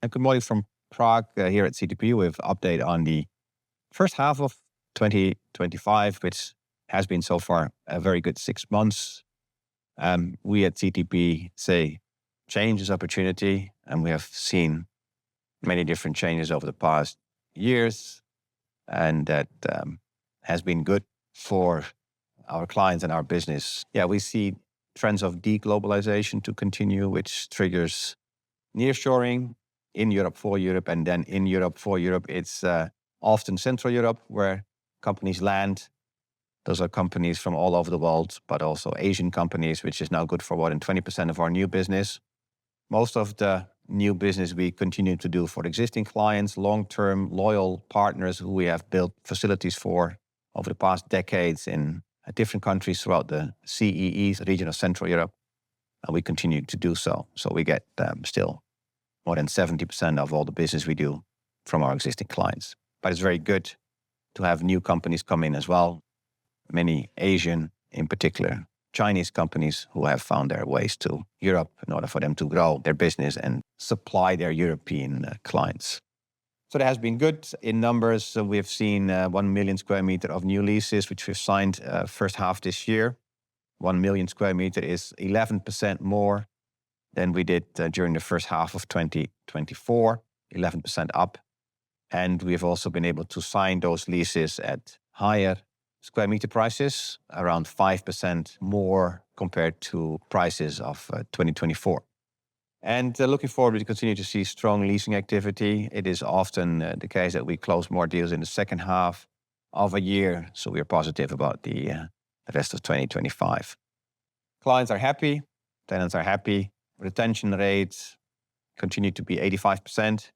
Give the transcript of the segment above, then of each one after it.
And good morning from Prague here at CTP with update on the first half of 2025, which has been so far a very good 6 months. We at CTP say change is opportunity, and we have seen many different changes over the past years, and that has been good for our clients and our business. Yeah, we see trends of deglobalization to continue, which triggers nearshoring in Europe for Europe, and then in Europe for Europe. It's often Central Europe where companies land. Those are companies from all over the world, but also Asian companies, which is now good for more than 20% of our new business. Most of the new business we continue to do for existing clients, long-term loyal partners who we have built facilities for over the past decades in different countries throughout the CEE, region of Central Europe. And we continue to do so. So we get still more than 70% of all the business we do from our existing clients. But it's very good to have new companies come in as well. Many Asian, in particular, Chinese companies who have found their ways to Europe in order for them to grow their business and supply their European clients. So that has been good. In numbers, we've seen 1 million square meter of new leases, which we've signed first half this year. 1 million square meter is 11% more than we did during the first half of 2024, 11% up. And we've also been able to sign those leases at higher square meter prices, around 5% more compared to prices of 2024. And looking forward, we continue to see strong leasing activity. It is often the case that we close more deals in the second half of a year. So we are positive about the rest of 2025. Clients are happy. Tenants are happy. Retention rates continue to be 85%.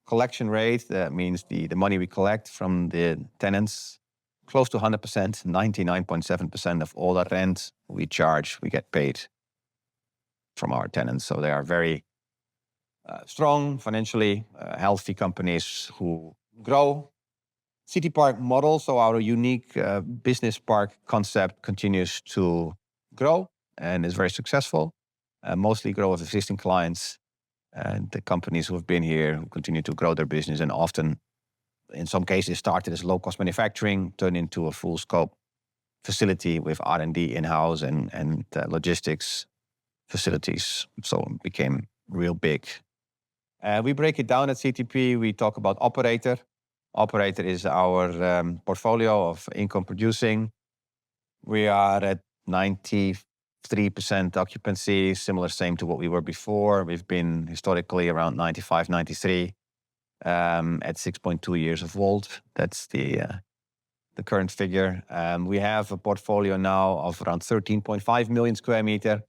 Collection rate, that means the money we collect from the tenants, close to 100%, 99.7% of all the rent we charge, we get paid from our tenants. So they are very strong, financially healthy companies who grow. City Park model, so our unique business park concept continues to grow and is very successful. Mostly grow with existing clients and the companies who have been here who continue to grow their business, and often, in some cases, started as low-cost manufacturing, turned into a full-scope facility with R&D in-house and logistics facilities. So it became real big. We break it down at CTP. We talk about operator. Operator is our portfolio of income producing. We are at 93% occupancy, same to what we were before. We've been historically around 95, 93 at 6.2 years of WALT. That's the current figure. We have a portfolio now of around 13.5 million square meter.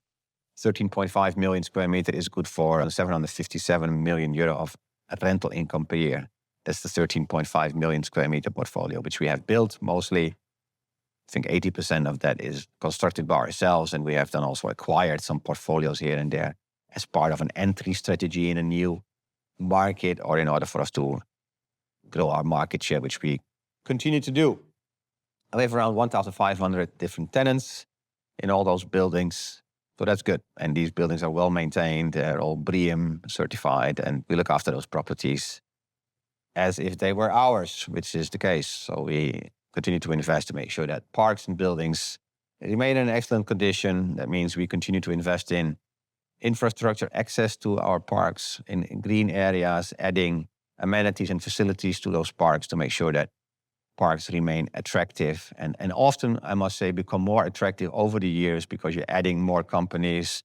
13.5 million square meter is good for 757 million euro of rental income per year. That's the 13.5 million square meter portfolio, which we have built mostly. I think 80% of that is constructed by ourselves, and we have then also acquired some portfolios here and there as part of an entry strategy in a new market or in order for us to grow our market share, which we continue to do. We have around 1,500 different tenants in all those buildings. So that's good. And these buildings are well maintained. They're all BREEAM certified, and we look after those properties as if they were ours, which is the case. So we continue to invest to make sure that parks and buildings remain in excellent condition. That means we continue to invest in infrastructure, access to our parks in green areas, adding amenities and facilities to those parks to make sure that parks remain attractive and often, I must say, become more attractive over the years because you're adding more companies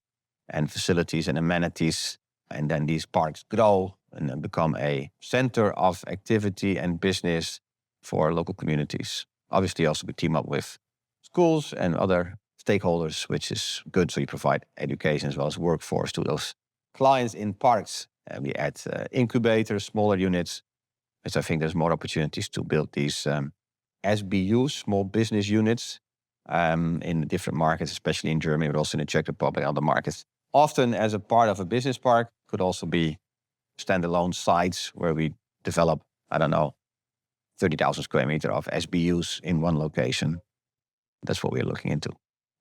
and facilities and amenities, and then these parks grow and then become a center of activity and business for local communities. Obviously, also we team up with schools and other stakeholders, which is good. So you provide education as well as workforce to those clients in parks. And we add incubators, smaller units. So I think there's more opportunities to build these SBUs, small business units, in different markets, especially in Germany, but also in the Czech Republic and other markets. Often as a part of a business park, could also be standalone sites where we develop, 30,000 square meter of SBUs in one location. That's what we're looking into.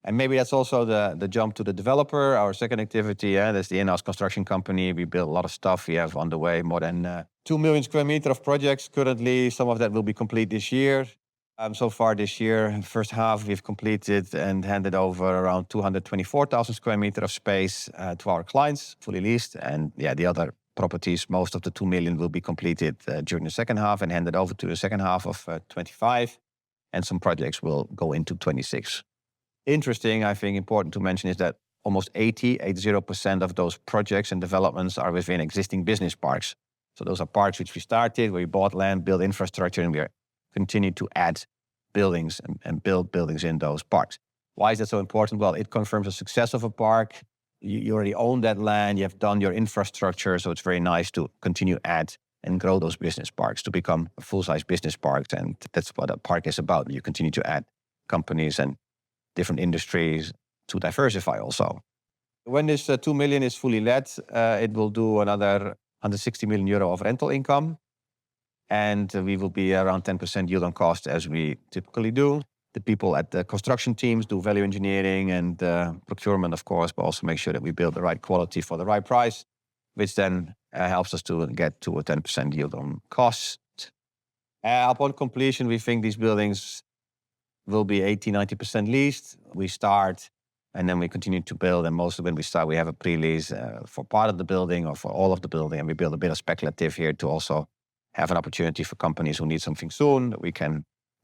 And maybe that's also the jump to the developer, our second activity. Yeah, that's the in-house construction company. We build a lot of stuff. We have on the way more than 2 million square meters of projects currently. Some of that will be complete this year. So far this year, first half, we've completed and handed over around 224,000 square meters of space to our clients, fully leased. And yeah, the other properties, most of the 2 million will be completed during the second half and handed over to the second half of 25. And some projects will go into 26. Interesting, I think important to mention is that almost 80% of those projects and developments are within existing business parks. So those are parks which we started, where we bought land, built infrastructure, and we continue to add buildings and build buildings in those parks. Why is that so important? Well, it confirms the success of a park. You already own that land, you have done your infrastructure, so it's very nice to continue add and grow those business parks to become a full-size business park. And that's what a park is about. You continue to add companies and different industries to diversify also. When this 2 million is fully let, it will do another 160 million euro of rental income. And we will be around 10% yield on cost as we typically do. The people at the construction teams do value engineering and procurement, of course, but also make sure that we build the right quality for the right price, which then helps us to get to a 10% yield on cost. Upon completion, we think these buildings will be 80-90% leased. We start and then we continue to build. And most of when we start, we have a pre-lease for part of the building or for all of the building. And we build a bit of speculative here to also have an opportunity for companies who need something soon. We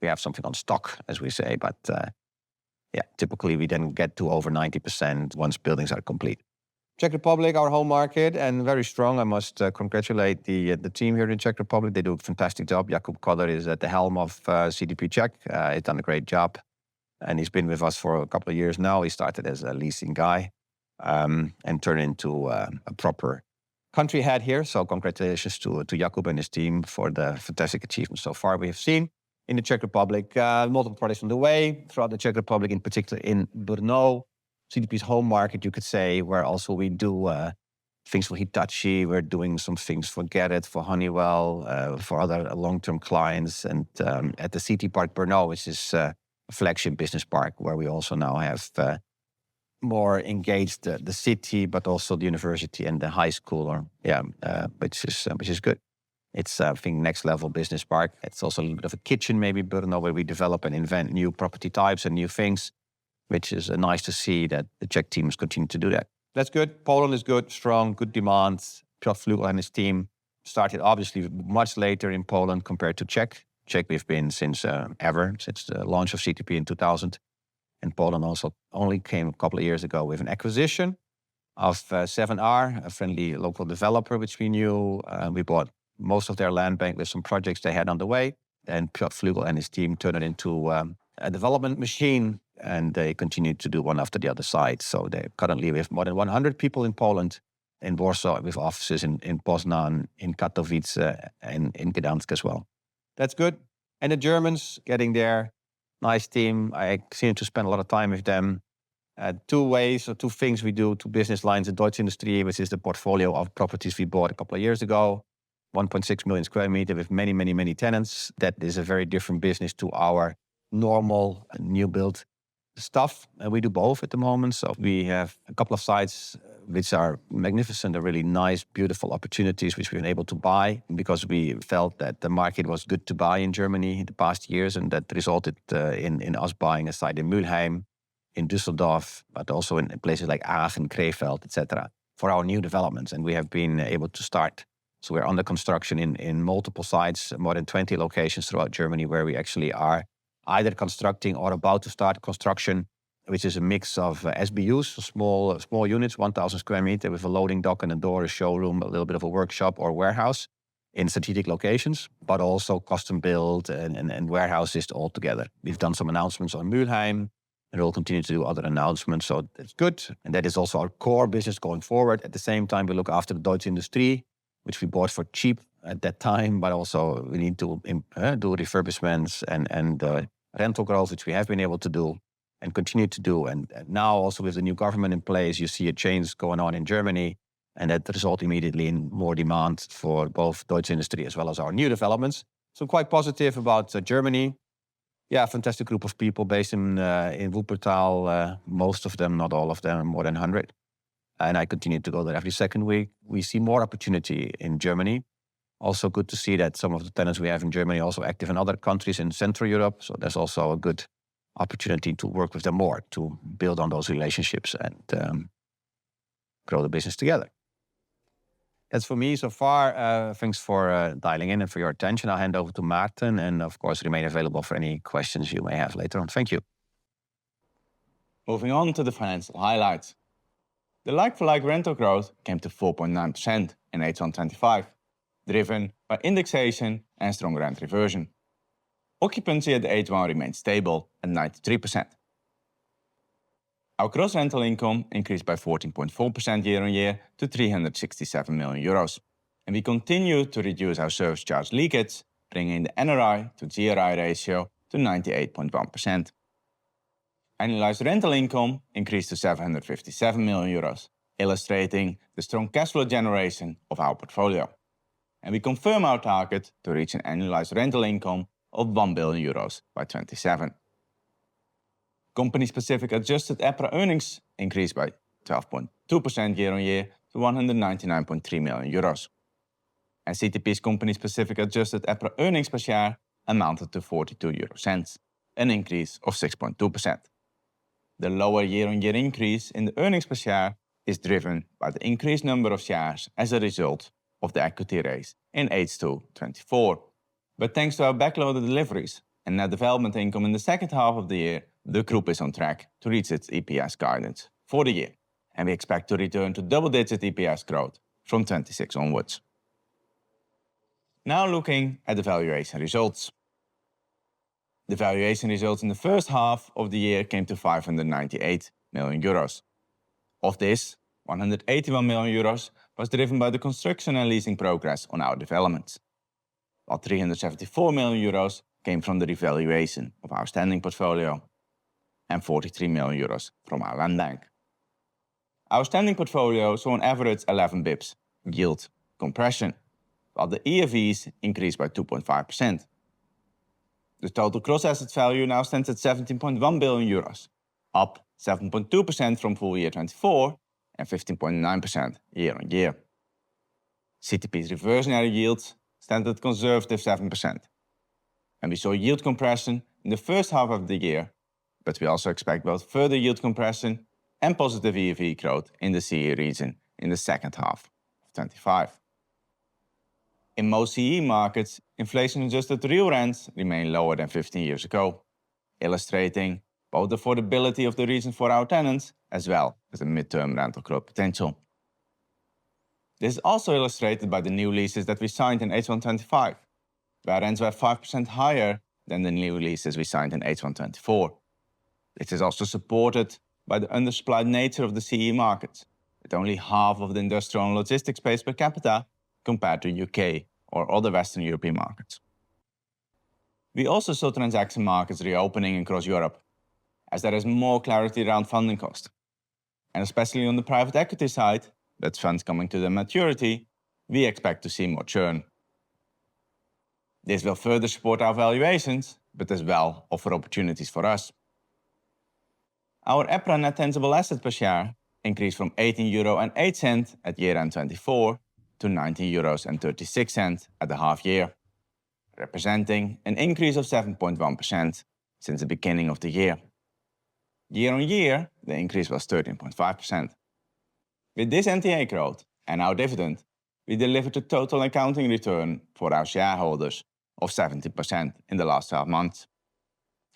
have something on stock, as we say. But typically we then get to over 90% once buildings are complete. Czech Republic, our home market, and very strong. I must congratulate the team here in Czech Republic. They do a fantastic job. Jakub Koller is at the helm of CTP Czech. He's done a great job. And he's been with us for a couple of years now. He started as a leasing guy and turned into a proper country head here. So congratulations to Jakub and his team for the fantastic achievements so far we have seen in the Czech Republic. Multiple projects on the way throughout the Czech Republic, in particular in Brno, CTP's home market, you could say, where also we do things for Hitachi. We're doing some things for Gerrit, for Honeywell, for other long-term clients. And at the City Park Brno, which is a flagship business park, where we also now have more engaged the city, but also the university and the high school, which is good. It's, I think, next level business park. It's also a little bit of a kitchen, maybe, Brno, where we develop and invent new property types and new things, which is nice to see that the Czech teams continue to do that. That's good. Poland is good, strong, good demand. Piotr Flugel and his team started obviously much later in Poland compared to Czech. Czech we've been since the launch of CTP in 2000. And Poland also only came a couple of years ago with an acquisition of 7R, a friendly local developer, which we knew. We bought most of their land bank with some projects they had on the way. And Piotr Flugel and his team turned it into a development machine, and they continue to do one after the other side. So they currently we have more than 100 people in Poland, in Warsaw, with offices in Poznan, in Katowice, and in Gdansk as well. That's good. And the Germans getting there. Nice team. I seem to spend a lot of time with them. Two things we do, two business lines in Deutsche Industrie, which is the portfolio of properties we bought a couple of years ago. 1.6 million square meters with many, many, many tenants. That is a very different business to our normal new build stuff. We do both at the moment. So we have a couple of sites which are magnificent, are really nice, beautiful opportunities which we've been able to buy because we felt that the market was good to buy in Germany in the past years, and that resulted in us buying a site in Mülheim, in Düsseldorf, but also in places like Aachen, Krefeld, etc. for our new developments. And we have been able to start. So we're under construction in multiple sites, more than 20 locations throughout Germany, where we actually are either constructing or about to start construction, which is a mix of SBUs, so small units, 1,000 square meters with a loading dock and a door, a showroom, a little bit of a workshop or warehouse in strategic locations, but also custom build and warehouses all together. We've done some announcements on Mülheim, and we'll continue to do other announcements, so that's good. And that is also our core business going forward. At the same time, we look after the Deutsche Industrie, which we bought for cheap at that time, but also we need to do refurbishments and rental growth, which we have been able to do and continue to do. And now also with the new government in place, you see a change going on in Germany, and that results immediately in more demand for both Deutsche Industrie as well as our new developments. So quite positive about Germany. Yeah, fantastic group of people based in Wuppertal. Most of them, not all of them, more than 100. And I continue to go there every second week. We see more opportunity in Germany. Also good to see that some of the tenants we have in Germany are also active in other countries in Central Europe. So there's also a good opportunity to work with them more, to build on those relationships and grow the business together. That's for me so far. Thanks for dialing in and for your attention. I'll hand over to Maarten and of course remain available for any questions you may have later on. Thank you. Moving on to the financial highlights. The like-for-like rental growth came to 4.9% in H1-2025, driven by indexation and strong rent reversion. Occupancy at the H1 remained stable at 93%. Our gross rental income increased by 14.4% year-on-year to 367 million euros. And we continue to reduce our service charge leakage, bringing the NRI to GRI ratio to 98.1%. Annualized rental income increased to 757 million euros, illustrating the strong cash flow generation of our portfolio. And we confirm our target to reach an annualized rental income of 1 billion euros by 2027. Company-specific adjusted EPRA earnings increased by 12.2% year-on-year to 199.3 million euros. And CTP's company-specific adjusted EPRA earnings per share amounted to 0.42, an increase of 6.2%. The lower year-on-year increase in the earnings per share is driven by the increased number of shares as a result of the equity raise in H2-2024. But thanks to our backloaded deliveries and net development income in the second half of the year, the group is on track to reach its EPS guidance for the year. And we expect to return to double-digit EPS growth from 26 onwards. Now looking at the valuation results. The valuation results in the first half of the year came to 598 million euros. Of this, 181 million euros was driven by the construction and leasing progress on our developments, while 374 million euros came from the revaluation of our standing portfolio and 43 million euros from our land bank. Our standing portfolio saw on average 11 bips yield compression, while the ERVs increased by 2.5%. The total gross asset value now stands at 17.1 billion euros, up 7.2% from full year 2024 and 15.9% year-on-year. CTP's reversionary yields stand at conservative 7%. And we saw yield compression in the first half of the year, but we also expect both further yield compression and positive ERV growth in the CE region in the second half of 2025. In most CE markets, inflation-adjusted real rents remain lower than 15 years ago, illustrating both the affordability of the region for our tenants as well as the midterm rental growth potential. This is also illustrated by the new leases that we signed in H1-2025, where rents were 5% higher than the new leases we signed in H1-2024. This is also supported by the undersupplied nature of the CE markets, with only half of the industrial and logistics space per capita compared to UK or other Western European markets. We also saw transaction markets reopening across Europe, as there is more clarity around funding costs. And especially on the private equity side, that's funds coming to their maturity, we expect to see more churn. This will further support our valuations, but as well offer opportunities for us. Our EPRA net tangible asset per share increased from €18.08 at year-end 2024 to €19.36 at the half year, representing an increase of 7.1% since the beginning of the year. Year-on-year, the increase was 13.5%. With this NTA growth and our dividend, we delivered a total accounting return for our shareholders of 70% in the last 12 months,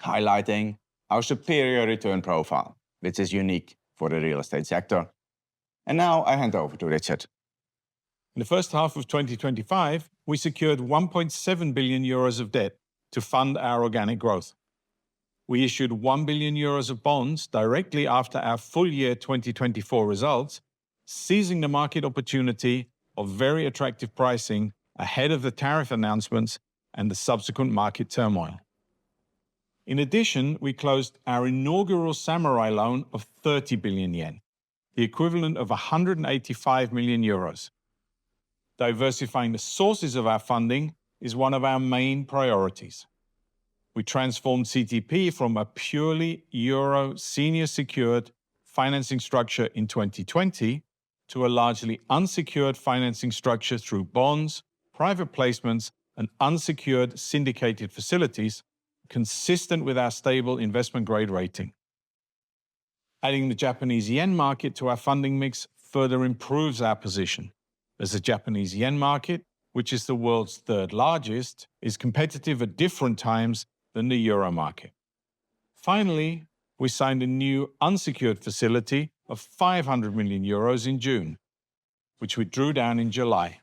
highlighting our superior return profile, which is unique for the real estate sector. And now I hand over to Richard. In the first half of 2025, we secured €1.7 billion of debt to fund our organic growth. We issued €1 billion of bonds directly after our full year 2024 results, seizing the market opportunity of very attractive pricing ahead of the tariff announcements and the subsequent market turmoil. In addition, we closed our inaugural Samurai loan of 30 billion yen, the equivalent of €185 million. Diversifying the sources of our funding is one of our main priorities. We transformed CTP from a purely euro senior secured financing structure in 2020 to a largely unsecured financing structure through bonds, private placements, and unsecured syndicated facilities, consistent with our stable investment grade rating. Adding the Japanese yen market to our funding mix further improves our position, as the Japanese yen market, which is the world's third largest, is competitive at different times than the euro market. Finally, we signed a new unsecured facility of 500 million euros in June, which we drew down in July.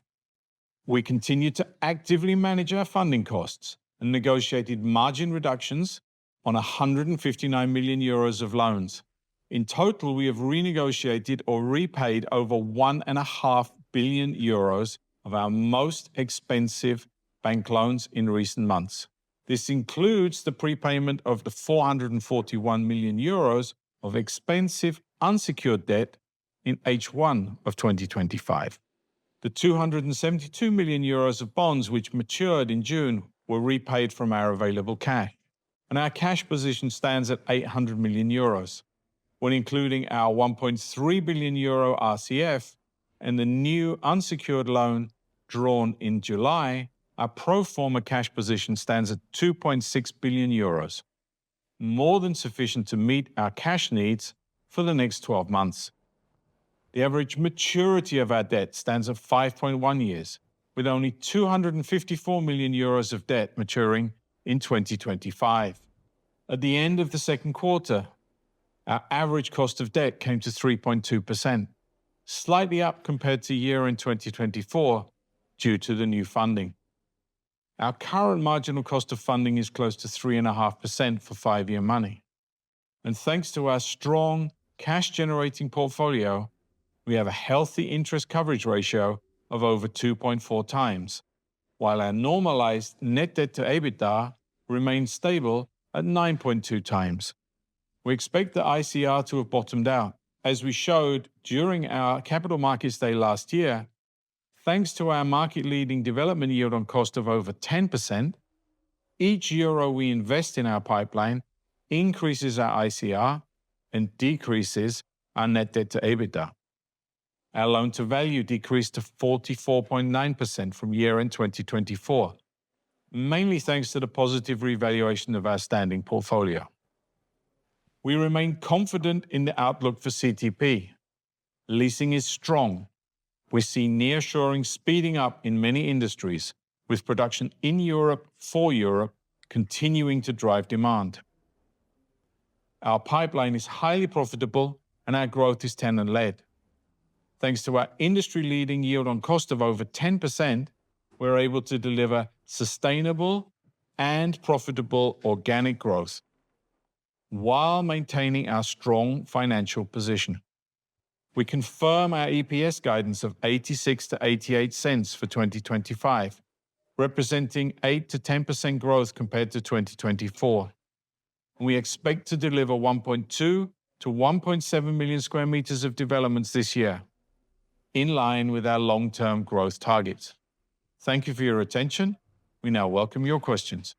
We continued to actively manage our funding costs and negotiated margin reductions on 159 million euros of loans. In total, we have renegotiated or repaid over 1.5 billion euros of our most expensive bank loans in recent months. This includes the prepayment of the 441 million euros of expensive unsecured debt in H1 of 2025. The 272 million euros of bonds which matured in June were repaid from our available cash, and our cash position stands at 800 million euros. When including our 1.3 billion euro RCF and the new unsecured loan drawn in July, our pro forma cash position stands at 2.6 billion euros, more than sufficient to meet our cash needs for the next 12 months. The average maturity of our debt stands at 5.1 years, with only 254 million euros of debt maturing in 2025. At the end of the second quarter, our average cost of debt came to 3.2%, slightly up compared to year-end 2024 due to the new funding. Our current marginal cost of funding is close to 3.5% for 5-year money. And thanks to our strong cash-generating portfolio, we have a healthy interest coverage ratio of over 2.4 times, while our normalized net debt to EBITDA remains stable at 9.2 times. We expect the ICR to have bottomed out. As we showed during our Capital Markets Day last year, thanks to our market-leading development yield on cost of over 10%, each euro we invest in our pipeline increases our ICR and decreases our net debt to EBITDA. Our loan-to-value decreased to 44.9% from year-end 2024, mainly thanks to the positive revaluation of our standing portfolio. We remain confident in the outlook for CTP. Leasing is strong. We see nearshoring speeding up in many industries, with production in Europe for Europe continuing to drive demand. Our pipeline is highly profitable and our growth is tenant-led. Thanks to our industry-leading yield on cost of over 10%, we're able to deliver sustainable and profitable organic growth while maintaining our strong financial position. We confirm our EPS guidance of 86 to 88 cents for 2025, representing 8 to 10% growth compared to 2024. We expect to deliver 1.2 to 1.7 million square meters of developments this year, in line with our long-term growth targets. Thank you for your attention. We now welcome your questions.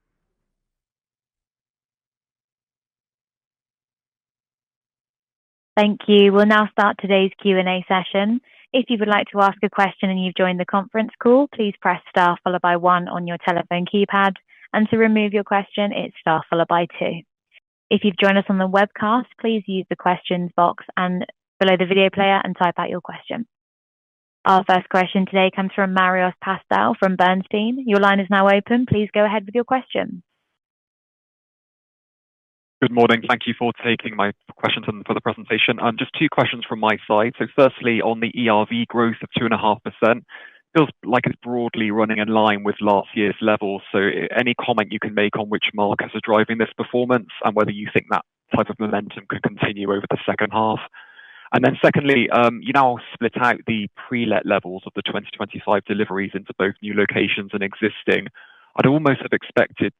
Thank you. We'll now start today's Q&A session. If you would like to ask a question and you've joined the conference call, please press star followed by 1 on your telephone keypad. And to remove your question, it's star followed by 2. If you've joined us on the webcast, please use the questions box and below the video player and type out your question. Our first question today comes from Marios Pastou from Bernstein. Your line is now open. Please go ahead with your question. Good morning. Thank you for taking my questions and for the presentation. Just 2 questions from my side. So firstly, on the ERV growth of 2.5%, feels like it's broadly running in line with last year's levels. So any comment you can make on which markets are driving this performance and whether you think that type of momentum could continue over the second half? And then secondly, you now split out the pre-let levels of the 2025 deliveries into both new locations and existing. I'd almost have expected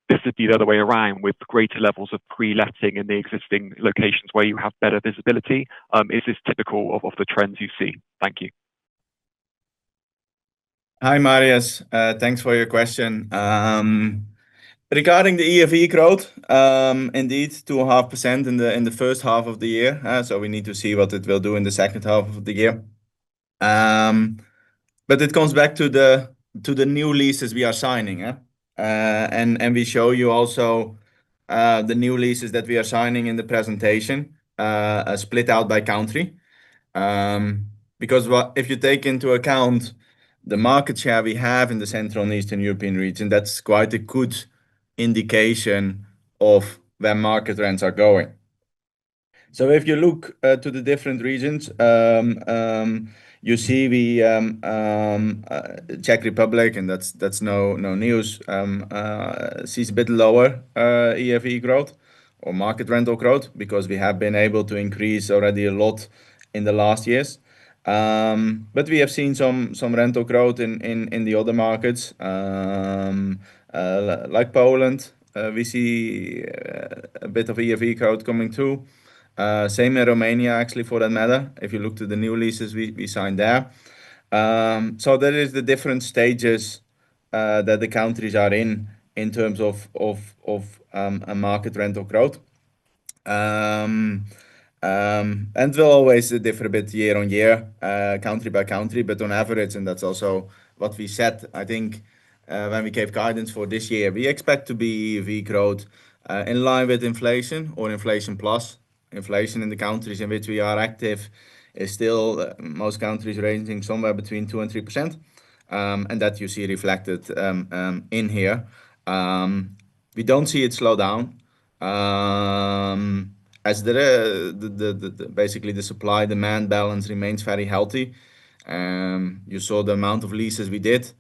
this would be the other way around, with greater levels of pre-letting in the existing locations where you have better visibility. Is this typical of the trends you see? Thank you. Hi, Marius. Thanks for your question. Regarding the ERV growth, indeed 2.5% in the first half of the year. So we need to see what it will do in the second half of the year. But it comes back to the new leases we are signing. And we show you also the new leases that we are signing in the presentation, split out by country. Because if you take into account the market share we have in the Central and Eastern European region, that's quite a good indication of where market rents are going. So if you look to the different regions, you see Czech Republic, and that's no news, sees a bit lower ERV growth or market rental growth, because we have been able to increase already a lot in the last years. But we have seen some rental growth in the other markets, like Poland. We see a bit of ERV growth coming through. Same in Romania, actually, for that matter, if you look to the new leases we signed there. So there is the different stages that the countries are in terms of a market rental growth. And will always differ a bit year on year, country by country, but on average, and that's also what we said, I think, when we gave guidance for this year, we expect to be ERV growth in line with inflation or inflation plus. Inflation in the countries in which we are active is still most countries ranging somewhere between 2% and 3%, and that you see reflected in here. We don't see it slow down, as basically the supply demand balance remains very healthy. You saw the amount of leases we did,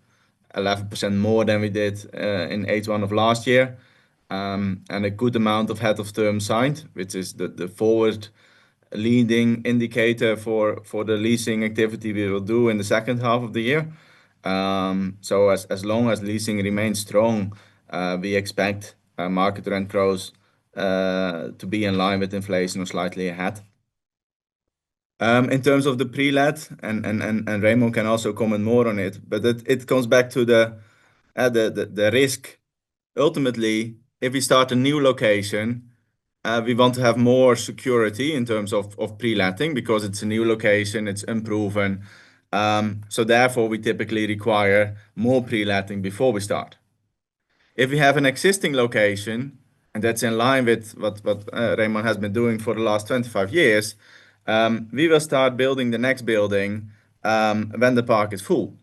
11% more than we did in H1 of last year. And a good amount of head of term signed, which is the forward leading indicator for the leasing activity we will do in the second half of the year. So as long as leasing remains strong, we expect market rent growth to be in line with inflation or slightly ahead. In terms of the pre-let, and Remon can also comment more on it, but it comes back to the risk. Ultimately, if we start a new location, we want to have more security in terms of pre-letting, because it's a new location, it's unproven. So therefore, we typically require more pre-letting before we start. If we have an existing location, and that's in line with what Remon has been doing for the last 25 years, we will start building the next building when the park is full,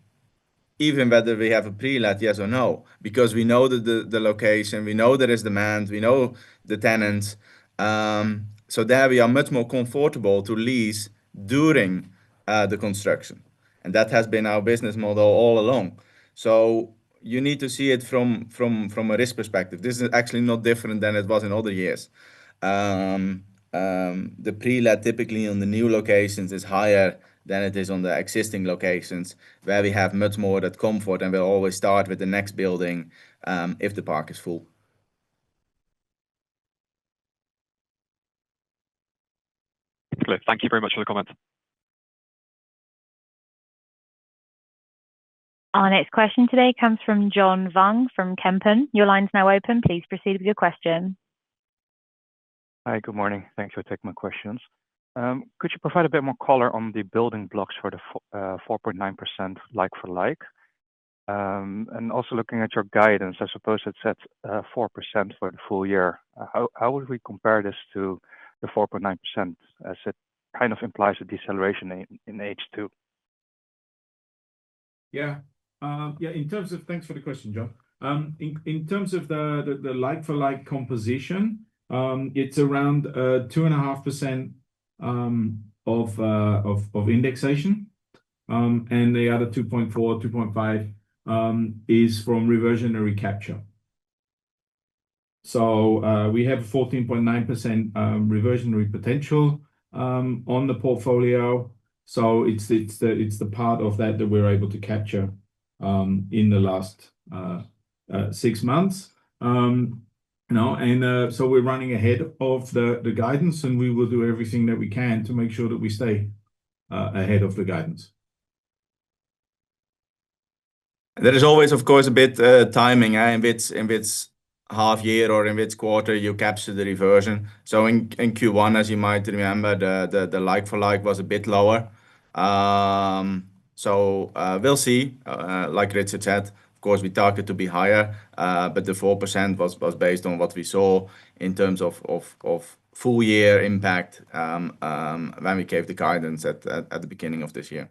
even whether we have a pre-let, yes or no, because we know the location, we know there is demand, we know the tenants. So there we are much more comfortable to lease during the construction. And that has been our business model all along. So you need to see it from a risk perspective. This is actually not different than it was in other years. The pre-let typically on the new locations is higher than it is on the existing locations, where we have much more that comfort, and we'll always start with the next building if the park is full. Clear. Thank you very much for the comment. Our next question today comes from John Vuong from Kempen. Your line's now open. Please proceed with your question. Hi, good morning. Thanks for taking my questions. Could you provide a bit more color on the building blocks for the 4.9% like-for-like? And also looking at your guidance, I suppose it's at 4% for the full year. How would we compare this to the 4.9%, as it kind of implies a deceleration in H2? In terms of, thanks for the question, John. In terms of the like-for-like composition, it's around 2.5% of indexation, and the other 2.4, 2.5 is from reversionary capture. So we have 14.9% reversionary potential on the portfolio. So it's the part of that we're able to capture in the last 6 months. So we're running ahead of the guidance, and we will do everything that we can to make sure that we stay ahead of the guidance. There is always, of course, a bit timing in which half year or in which quarter you capture the reversion. So in Q1, as you might remember, the like-for-like was a bit lower. We'll see. Like Richard said, of course, we target to be higher, but the 4% was based on what we saw in terms of full year impact when we gave the guidance at the beginning of this year.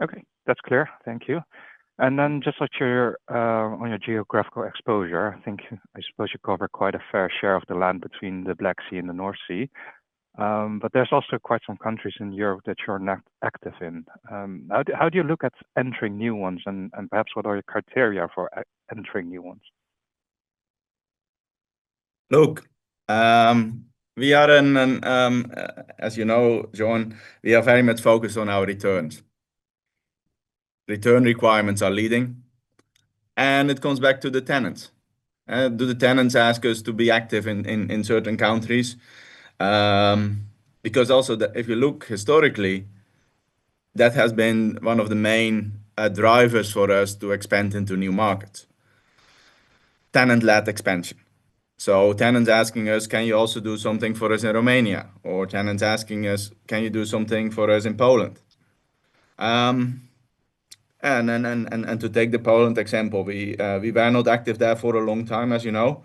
Okay, that's clear. Thank you. And then just on your geographical exposure, I suppose you cover quite a fair share of the land between the Black Sea and the North Sea. But there's also quite some countries in Europe that you're not active in. How do you look at entering new ones, and perhaps what are your criteria for entering new ones? Look, we are as you know, John, we are very much focused on our returns. Return requirements are leading, and it comes back to the tenants. Do the tenants ask us to be active in certain countries? Because also if you look historically, that has been one of the main drivers for us to expand into new markets. Tenant-led expansion. So tenants asking us, can you also do something for us in Romania? Or tenants asking us, can you do something for us in Poland? And to take the Poland example, we were not active there for a long time, as you know,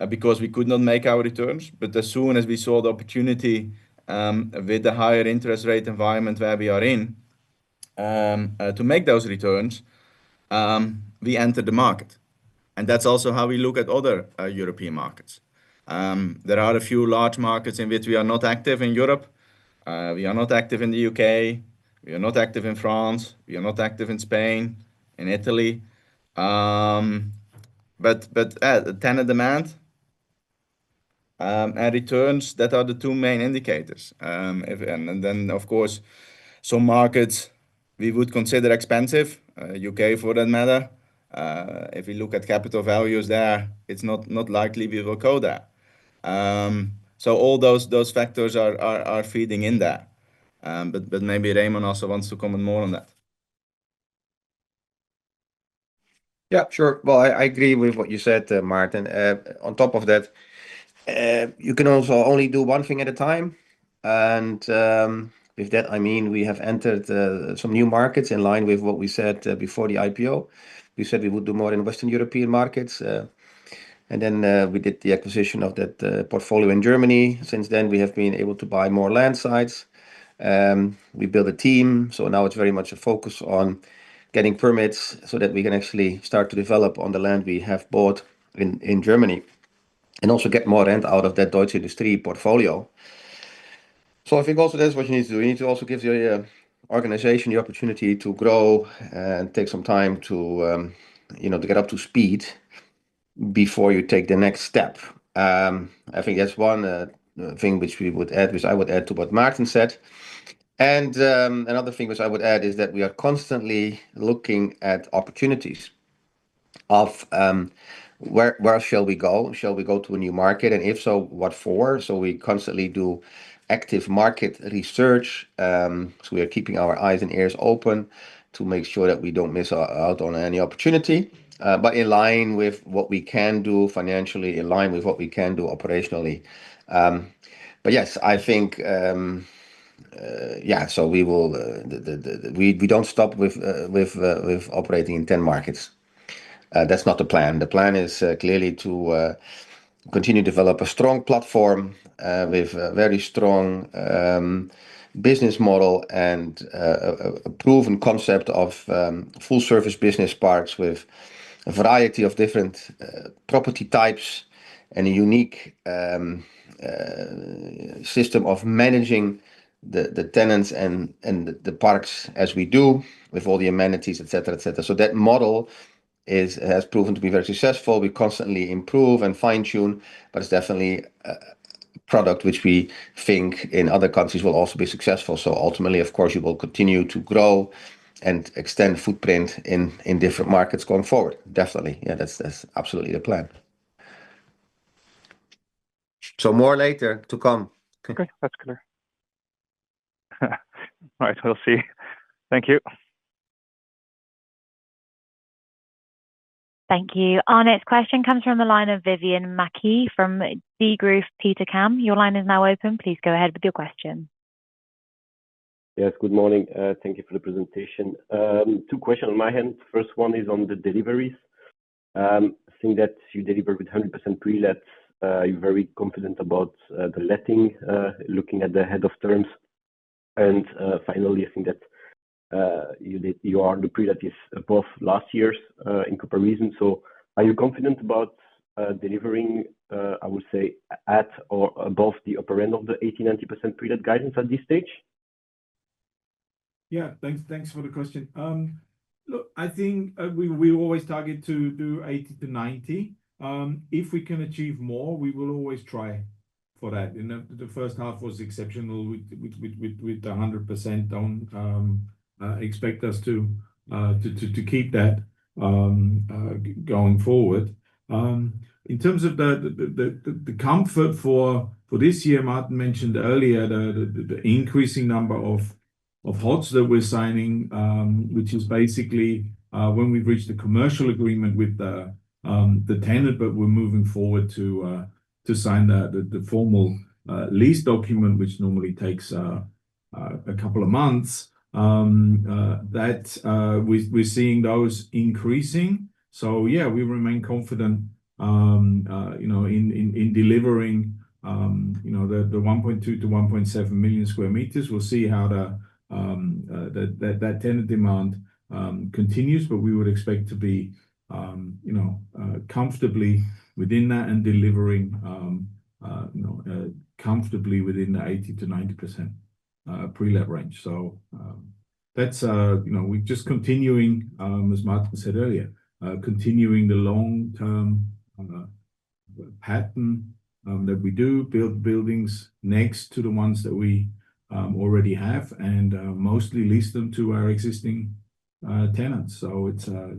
because we could not make our returns. But as soon as we saw the opportunity with the higher interest rate environment where we are in to make those returns, we entered the market. And that's also how we look at other European markets. There are a few large markets in which we are not active in Europe. We are not active in the UK. We are not active in France. We are not active in Spain, in Italy. But tenant demand and returns, that are the two main indicators. And then, of course, some markets we would consider expensive, UK for that matter. If we look at capital values there, it's not likely we will go there. So all those factors are feeding in there. But maybe Remon also wants to comment more on that. Yeah, sure. Well, I agree with what you said, Maarten. On top of that, you can also only do one thing at a time. And with that, I mean, we have entered some new markets in line with what we said before the IPO. We said we would do more in Western European markets. And then we did the acquisition of that portfolio in Germany. Since then, we have been able to buy more land sites. We built a team. So now it's very much a focus on getting permits so that we can actually start to develop on the land we have bought in Germany and also get more rent out of that Deutsche Industrie portfolio. So I think also that's what you need to do. You need to also give your organization the opportunity to grow and take some time to get up to speed before you take the next step. I think that's one thing which I would add to what Maarten said. And another thing which I would add is that we are constantly looking at opportunities of where shall we go? Shall we go to a new market? And if so, what for? So we constantly do active market research. So we are keeping our eyes and ears open to make sure that we don't miss out on any opportunity, but in line with what we can do financially, in line with what we can do operationally. But yes, I think so we will. We don't stop with operating in 10 markets. That's not the plan. The plan is clearly to continue to develop a strong platform with a very strong business model and a proven concept of full service business parks with a variety of different property types and a unique system of managing the tenants and the parks as we do with all the amenities, etc., etc. So that model has proven to be very successful. We constantly improve and fine tune, but it's definitely a product which we think in other countries will also be successful. So ultimately, of course, you will continue to grow and extend footprint in different markets going forward. Definitely, yeah, that's absolutely the plan. So more later to come. Okay, that's clear. Right, we'll see. Thank you. Thank you. Our next question comes from the line of Vivian Mackey from Degroof Petercam. Your line is now open. Please go ahead with your question. Yes, good morning. Thank you for the presentation. Two questions on my end. First one is on the deliveries. I think that you deliver with 100% pre-let. You're very confident about the letting, looking at the head of terms. And finally, I think that the pre-let is above last year's in comparison. So are you confident about delivering, I would say, at or above the upper end of the 80-90% pre-let guidance at this stage? Yeah, thanks for the question. Look, I think we always target to do 80 to 90. If we can achieve more, we will always try for that. The first half was exceptional with 100%. Don't expect us to keep that going forward. In terms of the comfort for this year, Maarten mentioned earlier the increasing number of HOTs that we're signing, which is basically when we've reached a commercial agreement with the tenant, but we're moving forward to sign the formal lease document, which normally takes a couple of months. We're seeing those increasing. So yeah, we remain confident, in delivering, the 1.2 to 1.7 million square meters. We'll see how that tenant demand continues, but we would expect to be, comfortably within that and delivering, comfortably within the 80 to 90% pre-let range. So that's, we're just continuing, as Maarten said earlier, continuing the long-term pattern that we do, build buildings next to the ones that we already have, and mostly lease them to our existing tenants. So it's a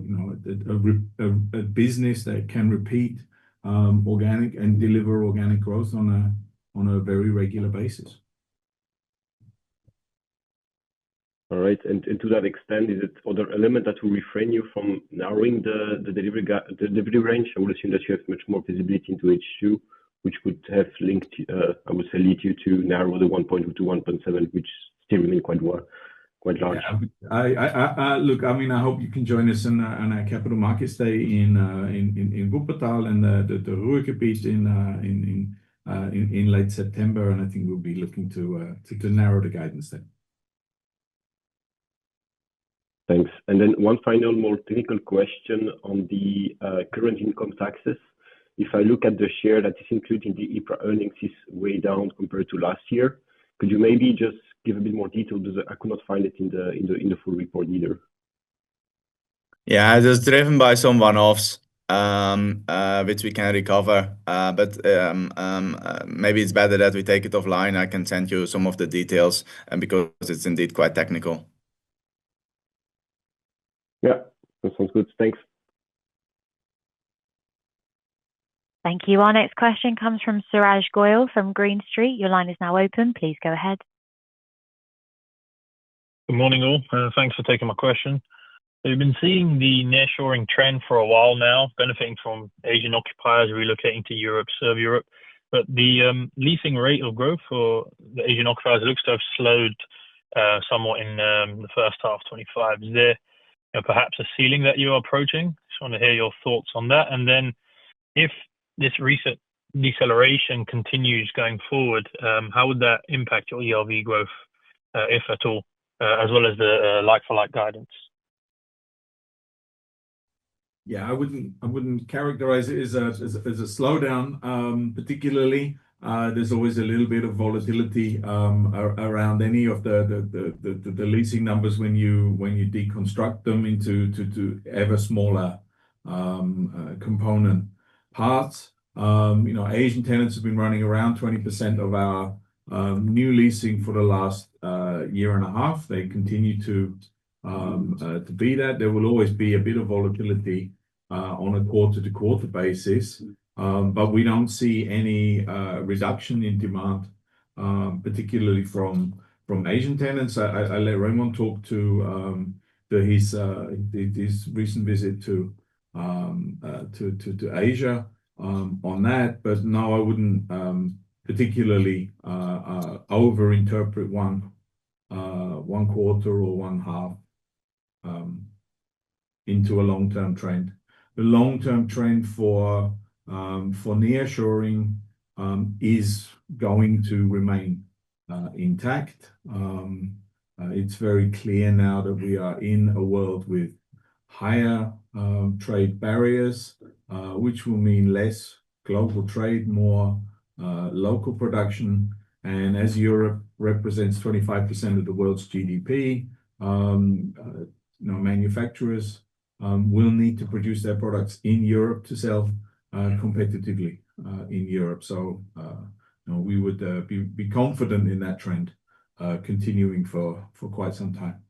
business that can repeat organic and deliver organic growth on a very regular basis. All right. And to that extent, is it other element that will refrain you from narrowing the delivery range? I would assume that you have much more visibility into H2, which would have linked, I would say, lead you to narrow the 1.2 to 1.7, which still remain quite large. Yeah, look, I mean, I hope you can join us on our Capital Markets Day in Wuppertal and the Ruhrgebiet in late September, and I think we'll be looking to narrow the guidance then. Thanks. And then one final, more technical question on the current income taxes. If I look at the share that is included in the EPRA earnings, is way down compared to last year. Could you maybe just give a bit more detail? I could not find it in the full report either. Yeah, it is driven by some one-offs, which we can recover. But maybe it's better that we take it offline. I can send you some of the details, and because it's indeed quite technical. Yeah, that sounds good. Thanks. Thank you. Our next question comes from Suraj Goyal from Green Street. Your line is now open. Please go ahead. Good morning, all. Thanks for taking my question. We've been seeing the nearshoring trend for a while now, benefiting from Asian occupiers relocating to Europe, serve Europe. But the leasing rate of growth for the Asian occupiers looks to have slowed somewhat in the first half of 25. Is there perhaps a ceiling that you're approaching? Just want to hear your thoughts on that. And then if this recent deceleration continues going forward, how would that impact your ERV growth, if at all, as well as the like-for-like guidance? Yeah, I wouldn't characterize it as a slowdown, particularly. There's always a little bit of volatility around any of the leasing numbers when you deconstruct them into ever smaller component parts. Asian tenants have been running around 20% of our new leasing for the last year and a half. They continue to be that. There will always be a bit of volatility on a quarter-to-quarter basis, but we don't see any reduction in demand, particularly from Asian tenants. I let Remon talk to his recent visit to to Asia on that. But no, I wouldn't particularly over-interpret one quarter or one half into a long-term trend. The long-term trend for nearshoring is going to remain intact. It's very clear now that we are in a world with higher trade barriers, which will mean less global trade, more local production. And as Europe represents 25% of the world's GDP, manufacturers will need to produce their products in Europe to sell competitively in Europe. So we would be confident in that trend continuing for quite some time.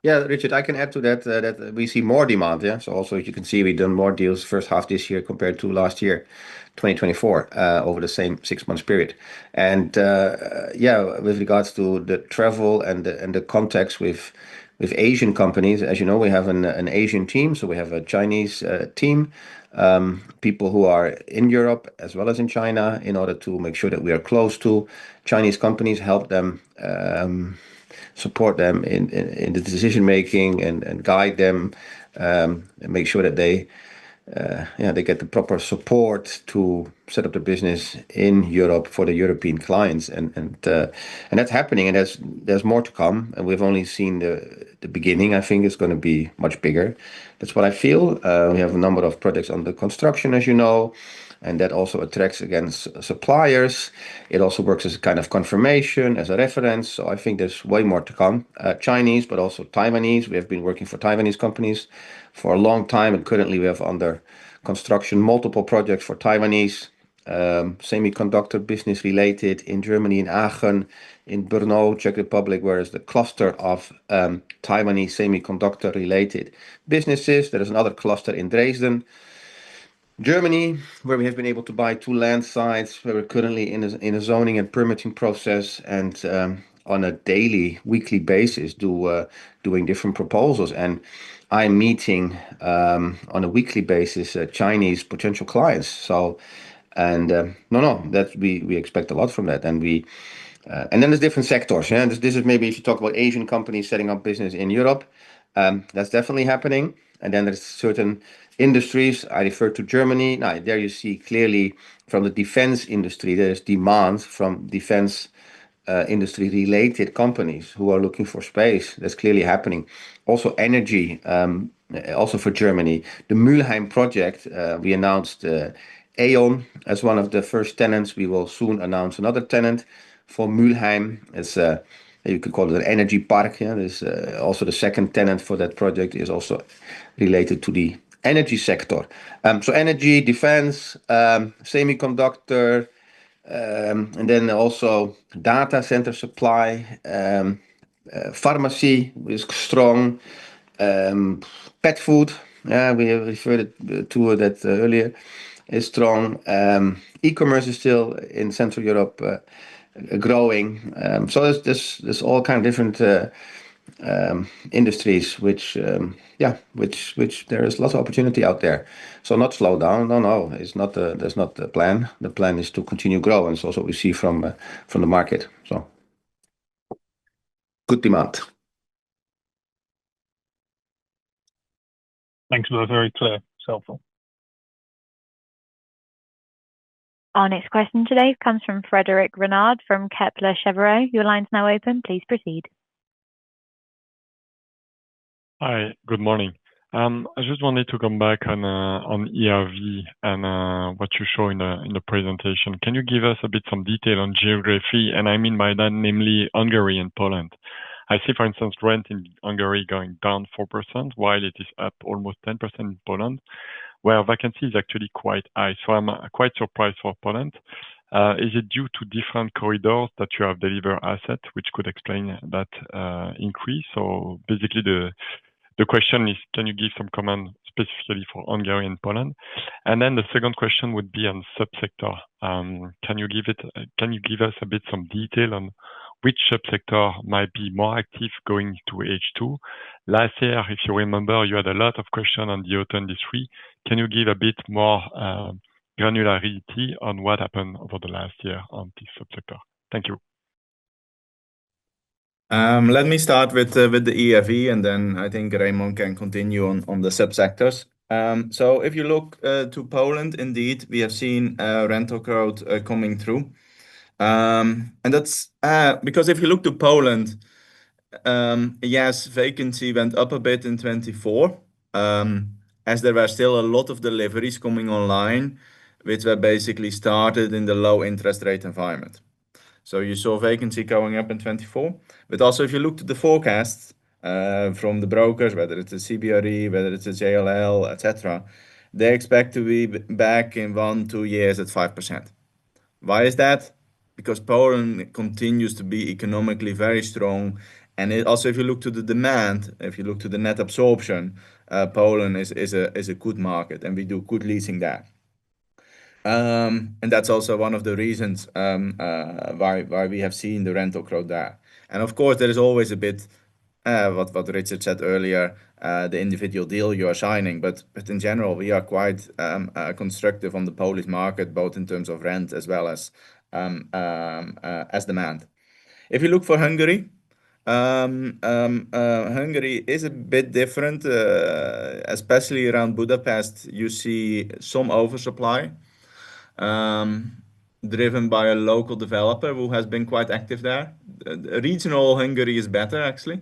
Yeah, Richard, I can add to that that we see more demand. Yeah, so also you can see we've done more deals first half this year compared to last year, 2024, over the same 6 months period. And with regards to the travel and the context with Asian companies, as you know, we have an Asian team, so we have a Chinese team, people who are in Europe as well as in China, in order to make sure that we are close to Chinese companies, help them. Support them in the decision making and guide them, and make sure that they get the proper support to set up the business in Europe for the European clients, and that's happening, and there's more to come, and we've only seen the beginning. I think it's going to be much bigger. That's what I feel. We have a number of projects under construction, as you know. And that also attracts against suppliers. It also works as a kind of confirmation, as a reference. So I think there's way more to come. Chinese, but also Taiwanese. We have been working for Taiwanese companies for a long time. And currently we have under construction multiple projects for Taiwanese, semiconductor business related in Germany, in Aachen, in Brno, Czech Republic, where is the cluster of Taiwanese semiconductor related businesses. There is another cluster in Dresden, Germany, where we have been able to buy 2 land sites, where we're currently in a zoning and permitting process, and on a daily, weekly basis doing different proposals. And I'm meeting on a weekly basis Chinese potential clients. So, and that we expect a lot from that. And and then there's different sectors. Yeah, this is maybe if you talk about Asian companies setting up business in Europe, that's definitely happening. And then there's certain industries. I refer to Germany. Now, there you see clearly from the defense industry, there's demand from defense industry related companies who are looking for space. That's clearly happening. Also energy, also for Germany. The Mülheim project, we announced Aeon as one of the first tenants. We will soon announce another tenant for Mülheim. It's you could call it an energy park. Yeah, there's also the second tenant for that project is also related to the energy sector. So energy, defense, semiconductor, and then also data center supply, pharmacy is strong, pet food. Yeah, we have referred to that earlier. Is strong. E-commerce is still in Central Europe growing. So there's all kind of different industries which there is lots of opportunity out there. So not slow down. No, it's not. That's not the plan. The plan is to continue grow, and it's also what we see from the market. So good demand. Thanks, both. Very clear. It's helpful. Our next question today comes from Frederic Renard from Kepler Cheuvreux. Your line's now open. Please proceed. Hi, good morning. I just wanted to come back on ERV and what you show in the presentation. Can you give us a bit some detail on geography? And I mean by that, namely Hungary and Poland. I see, for instance, rent in Hungary going down 4%, while it is up almost 10% in Poland, where vacancy is actually quite high. So I'm quite surprised for Poland. Is it due to different corridors that you have delivered assets, which could explain that increase? So basically, the question is, can you give some comment specifically for Hungary and Poland? And then the second question would be on subsector. Can you give us a bit some detail on which subsector might be more active going to H2? Last year, if you remember, you had a lot of questions on the auto industry. Can you give a bit more granularity on what happened over the last year on this subsector? Thank you. Let me start with the ERV, and then I think Remon can continue on the subsectors. So if you look to Poland, indeed, we have seen rental growth coming through. And that's because if you look to Poland, yes, vacancy went up a bit in 24, as there were still a lot of deliveries coming online, which were basically started in the low interest rate environment. So you saw vacancy going up in 24. But also, if you look to the forecasts from the brokers, whether it's a CBRE, whether it's a JLL, etc., they expect to be back in 1-2 years at 5%. Why is that? Because Poland continues to be economically very strong. And also, if you look to the demand, if you look to the net absorption, Poland is a good market, and we do good leasing there. And that's also one of the reasons why we have seen the rental growth there. And of course, there is always a bit what Richard said earlier, the individual deal you are signing. But in general, we are quite constructive on the Polish market, both in terms of rent as well as demand. If you look for Hungary, Hungary is a bit different, especially around Budapest. You see some oversupply, driven by a local developer who has been quite active there. Regional Hungary is better, actually.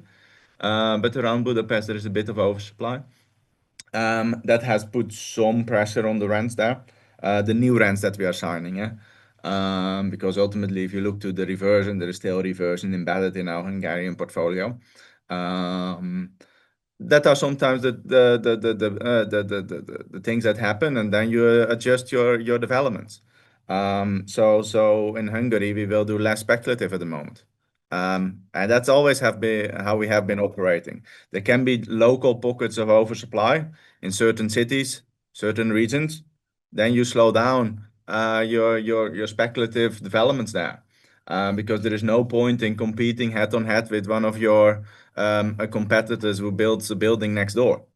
But around Budapest, there is a bit of oversupply. That has put some pressure on the rents there, the new rents that we are signing. Because ultimately, if you look to the reversion, there is still reversion embedded in our Hungarian portfolio. That are sometimes the things that happen, and then you adjust your developments. So in Hungary, we will do less speculative at the moment. And that's always how we have been operating. There can be local pockets of oversupply in certain cities, certain regions. Then you slow down your speculative developments there, because there is no point in competing head on head with one of your competitors who builds a building next door.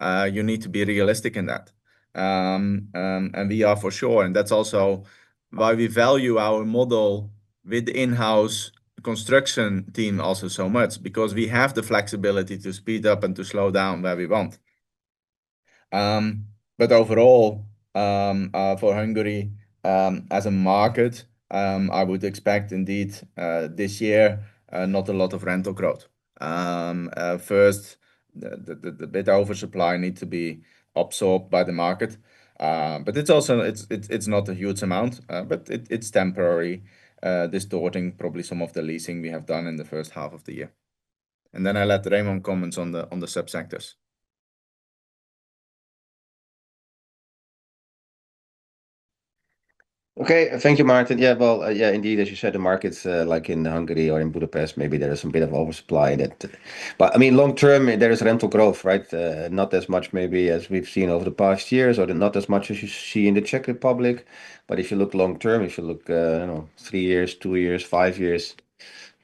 You need to be realistic in that. And we are for sure. And that's also why we value our model with the in-house construction team also so much, because we have the flexibility to speed up and to slow down where we want. But overall, for Hungary, as a market, I would expect indeed this year not a lot of rental growth. First, the bit oversupply needs to be absorbed by the market. But it's also it's not a huge amount, but it's temporary, distorting probably some of the leasing we have done in the first half of the year. And then I let Remon comment on the subsectors. Okay, thank you, Maarten. Yeah, well, yeah, indeed, as you said, the markets like in Hungary or in Budapest, maybe there is some bit of oversupply. But I mean, long term, there is rental growth, right? Not as much maybe as we've seen over the past years, or not as much as you see in the Czech Republic. But if you look long term, if you look, 3 years, 2 years, 5 years,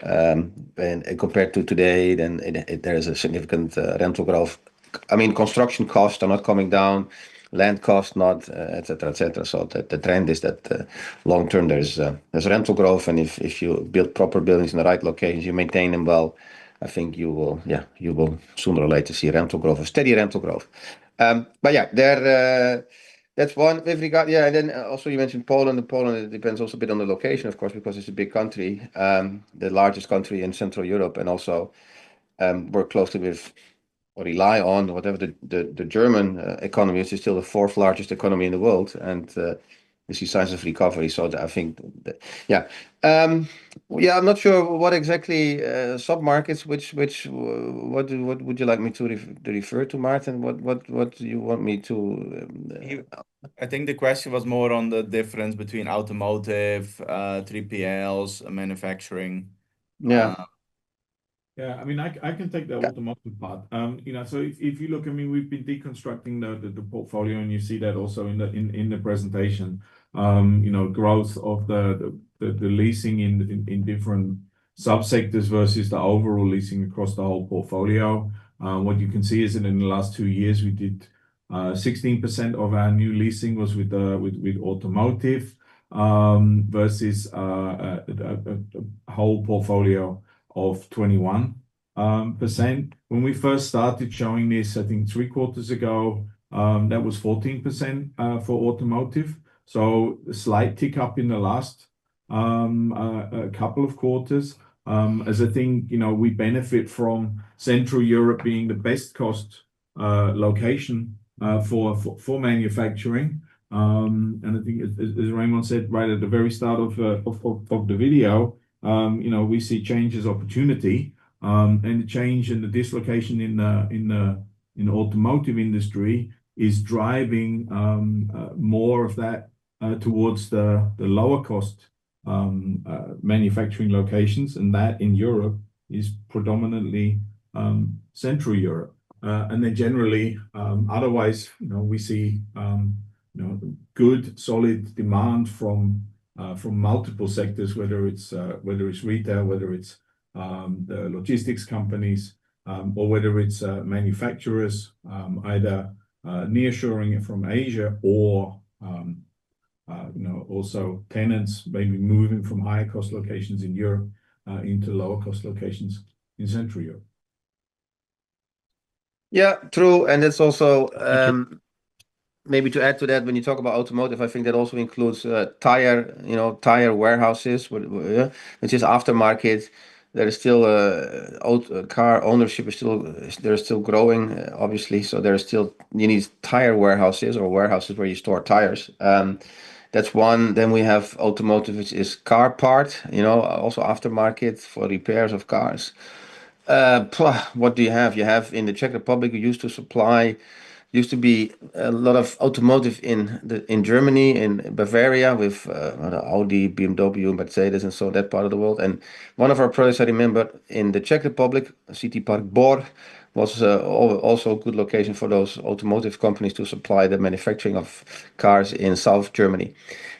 and compared to today, then there is a significant rental growth. I mean, construction costs are not coming down, land costs not, etc., etc. So the trend is that long term there's rental growth, and if you build proper buildings in the right locations, you maintain them well, I think you will sooner or later see rental growth, a steady rental growth. But yeah, that's one with regard. Yeah, and then also you mentioned Poland. And Poland, it depends also a bit on the location, of course, because it's a big country, the largest country in Central Europe, and also work closely with or rely on whatever the German economy is still the fourth largest economy in the world, and we see signs of recovery. So I think, yeah, I'm not sure what exactly submarkets. What would you like me to refer to, Maarten? What do you want me to? I think the question was more on the difference between automotive, 3PLs, manufacturing. Yeah. Yeah, I mean, I can take the automotive part. So if you look, I mean, we've been deconstructing the portfolio, and you see that also in the presentation. Growth of the leasing in different subsectors versus the overall leasing across the whole portfolio. What you can see is that in the last 2 years, we did 16% of our new leasing was with automotive versus a whole portfolio of 21%. When we first started showing this, I think 3 quarters ago, that was 14% for automotive. So a slight tick up in the last a couple of quarters. As I think, we benefit from Central Europe being the best cost location for manufacturing. And I think, as Remon said right at the very start of the video, we see change as opportunity, and the change and the dislocation in the automotive industry is driving more of that towards the lower cost manufacturing locations, and that in Europe is predominantly Central Europe. And then generally, otherwise, we see good, solid demand from multiple sectors, whether it's retail, whether it's the logistics companies, or whether it's manufacturers, either nearshoring it from Asia or also tenants maybe moving from higher cost locations in Europe into lower cost locations in Central Europe. Yeah, true. And it's also maybe to add to that, when you talk about automotive, I think that also includes tire warehouses, which is aftermarket. There is still car ownership is still growing, obviously. So you need tire warehouses or warehouses where you store tires. That's one. Then we have automotive, which is car part, also aftermarket for repairs of cars. What do you have? You have in the Czech Republic, used to be a lot of automotive in Germany, in Bavaria, with Audi, BMW, Mercedes, and so that part of the world. And one of our projects, I remember, in the Czech Republic, City Park Bor, was also a good location for those automotive companies to supply the manufacturing of cars in South Germany.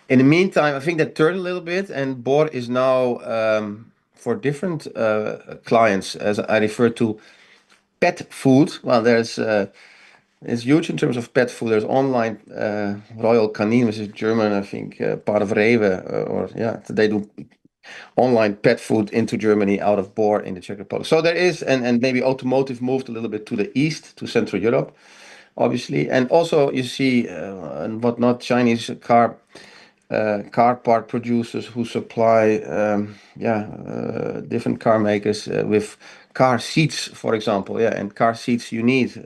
In the meantime, I think that turned a little bit, and Bor is now for different clients, as I refer to pet food. Well, it's huge in terms of pet food. There's online Royal Canin, which is German, I think, part of Rewe, they do online pet food into Germany out of Bor in the Czech Republic. So there is, and maybe automotive moved a little bit to the east, to Central Europe, obviously. And also you see and whatnot, Chinese car part producers who supply different car makers with car seats, for example. And car seats you need,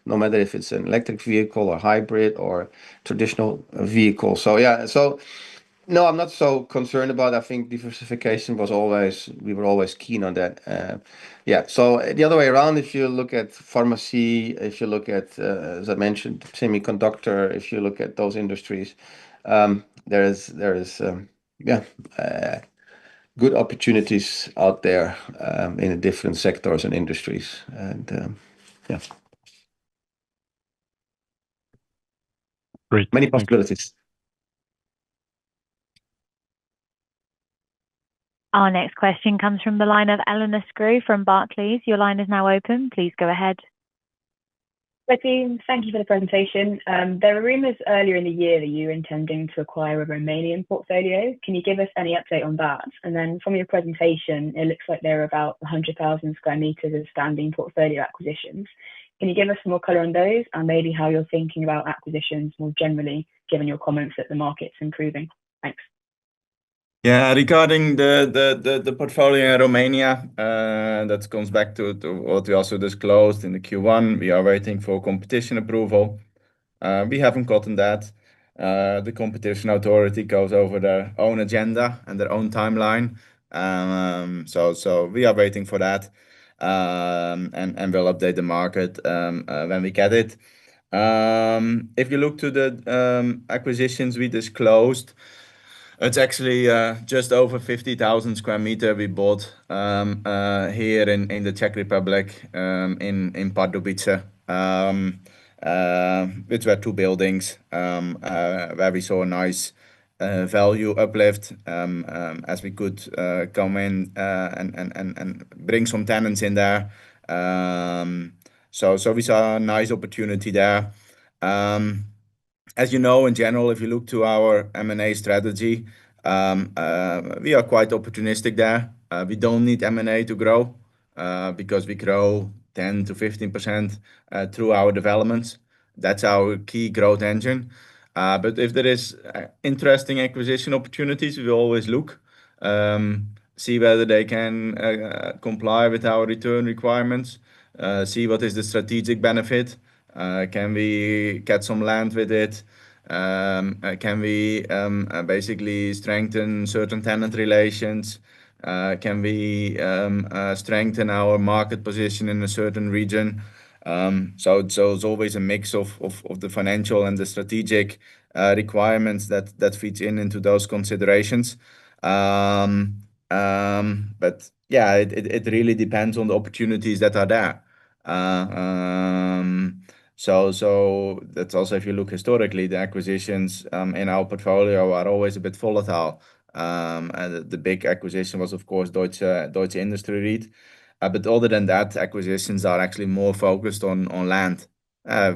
no matter if it's an electric vehicle or hybrid or traditional vehicle. So no, I'm not so concerned about it. I think diversification we were always keen on that. So the other way around, if you look at pharmacy, if you look at, as I mentioned, semiconductor, if you look at those industries, there is good opportunities out there in the different sectors and industries. And Great. Many possibilities. Our next question comes from the line of Eleanor Screw from Barclays. Your line is now open. Please go ahead. Hi, team. Thank you for the presentation. There were rumors earlier in the year that you were intending to acquire a Romanian portfolio. Can you give us any update on that? And then from your presentation, it looks like there are about 100,000 square meters of standing portfolio acquisitions. Can you give us some more color on those and maybe how you're thinking about acquisitions more generally, given your comments that the market's improving? Thanks. Yeah, regarding the portfolio in Romania, that comes back to what we also disclosed in the Q1. We are waiting for competition approval. We haven't gotten that. The competition authority goes over their own agenda and their own timeline. So we are waiting for that, and we'll update the market when we get it. If you look to the acquisitions we disclosed, it's actually just over 50,000 square meters we bought here in the Czech Republic, in Pardubice, which were 2 buildings where we saw a nice value uplift as we could come in and bring some tenants in there. So we saw a nice opportunity there. As you know, in general, if you look to our M&A strategy, we are quite opportunistic there. We don't need M&A to grow because we grow 10 to 15% through our developments. That's our key growth engine. But if there is interesting acquisition opportunities, we will always look, see whether they can comply with our return requirements, see what is the strategic benefit. Can we get some land with it? Can we basically strengthen certain tenant relations? Can we strengthen our market position in a certain region? So it's always a mix of the financial and the strategic requirements that feeds into those considerations. But yeah, it really depends on the opportunities that are there. So that's also, if you look historically, the acquisitions in our portfolio are always a bit volatile. And the big acquisition was, of course, Deutsche Industrie REIT. But other than that, acquisitions are actually more focused on land.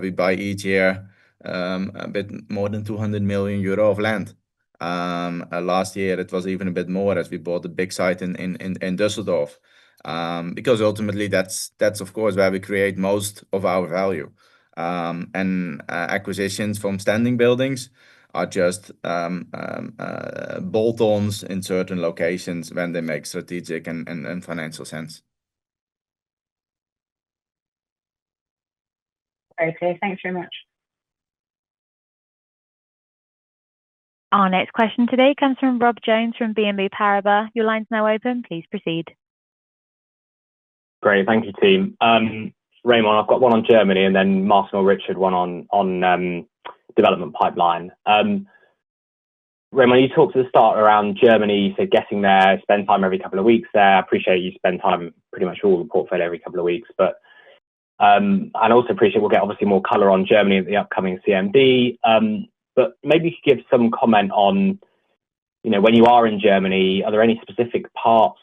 We buy each year a bit more than 200 million euro of land. Last year, it was even a bit more as we bought a big site in Düsseldorf. Because ultimately, that's of course where we create most of our value. And acquisitions from standing buildings are just bolt-ons in certain locations when they make strategic and financial sense. Okay, thanks very much. Our next question today comes from Rob Jones from BNP Paribas. Your line's now open. Please proceed. Great, thank you, team. Remon, I've got one on Germany and then Maarten or Richard, one on development pipeline. Remon, you talked at the start around Germany, so getting there, spend time every couple of weeks there. I appreciate you spend time pretty much all the portfolio every couple of weeks, but and also appreciate we'll get obviously more colour on Germany at the upcoming CMD. But maybe you could give some comment on, when you are in Germany, are there any specific parts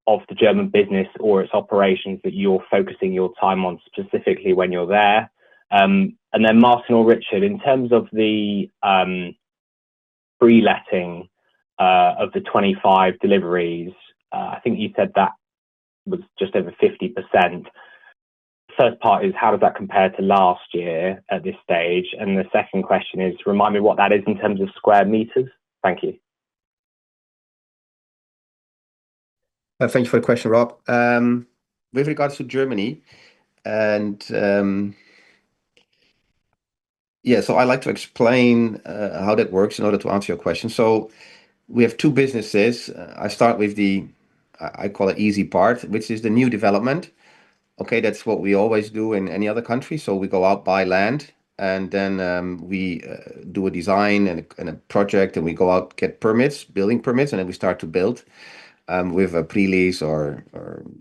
of the German business or its operations that you're focusing your time on specifically when you're there? And then Maarten or Richard, in terms of the pre-letting of the 25 deliveries, I think you said that was just over 50%. First part is, how does that compare to last year at this stage? And the second question is, remind me what that is in terms of square meters. Thank you. Thank you for the question, Rob. With regards to Germany, and so I like to explain how that works in order to answer your question. So we have two businesses. I start with I call it easy part, which is the new development. Okay, that's what we always do in any other country. So we go out, buy land, and then we do a design and a project, and we go out, get permits, building permits, and then we start to build with a pre-lease or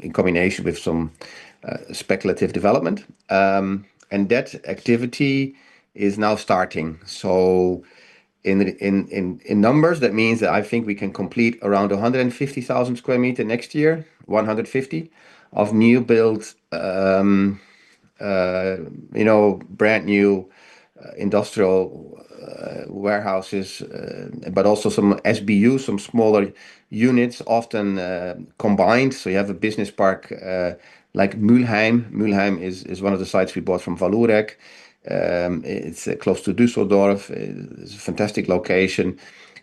in combination with some speculative development. And that activity is now starting. So in numbers, that means that I think we can complete around 150,000 square meter next year, 150 of new build, brand new industrial warehouses, but also some SBU, some smaller units, often combined. So you have a business park like Mülheim. Mülheim is one of the sites we bought from Vallourec. It's close to Düsseldorf. It's a fantastic location.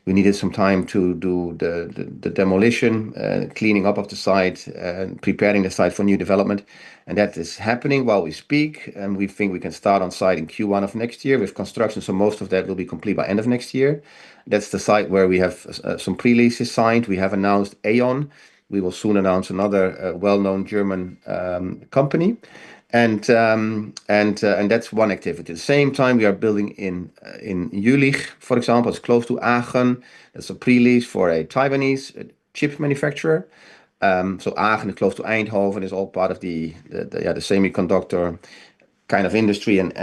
We needed some time to do the demolition, cleaning up of the site, and preparing the site for new development. And that is happening while we speak. And we think we can start on site in Q1 of next year with construction. So most of that will be complete by end of next year. That's the site where we have some pre-leases signed. We have announced Aeon. We will soon announce another well-known German company. And that's one activity. At the same time, we are building in Jülich, for example. It's close to Aachen. It's a pre-lease for a Taiwanese chip manufacturer. So Aachen is close to Eindhoven. Is all part of the semiconductor kind of industry and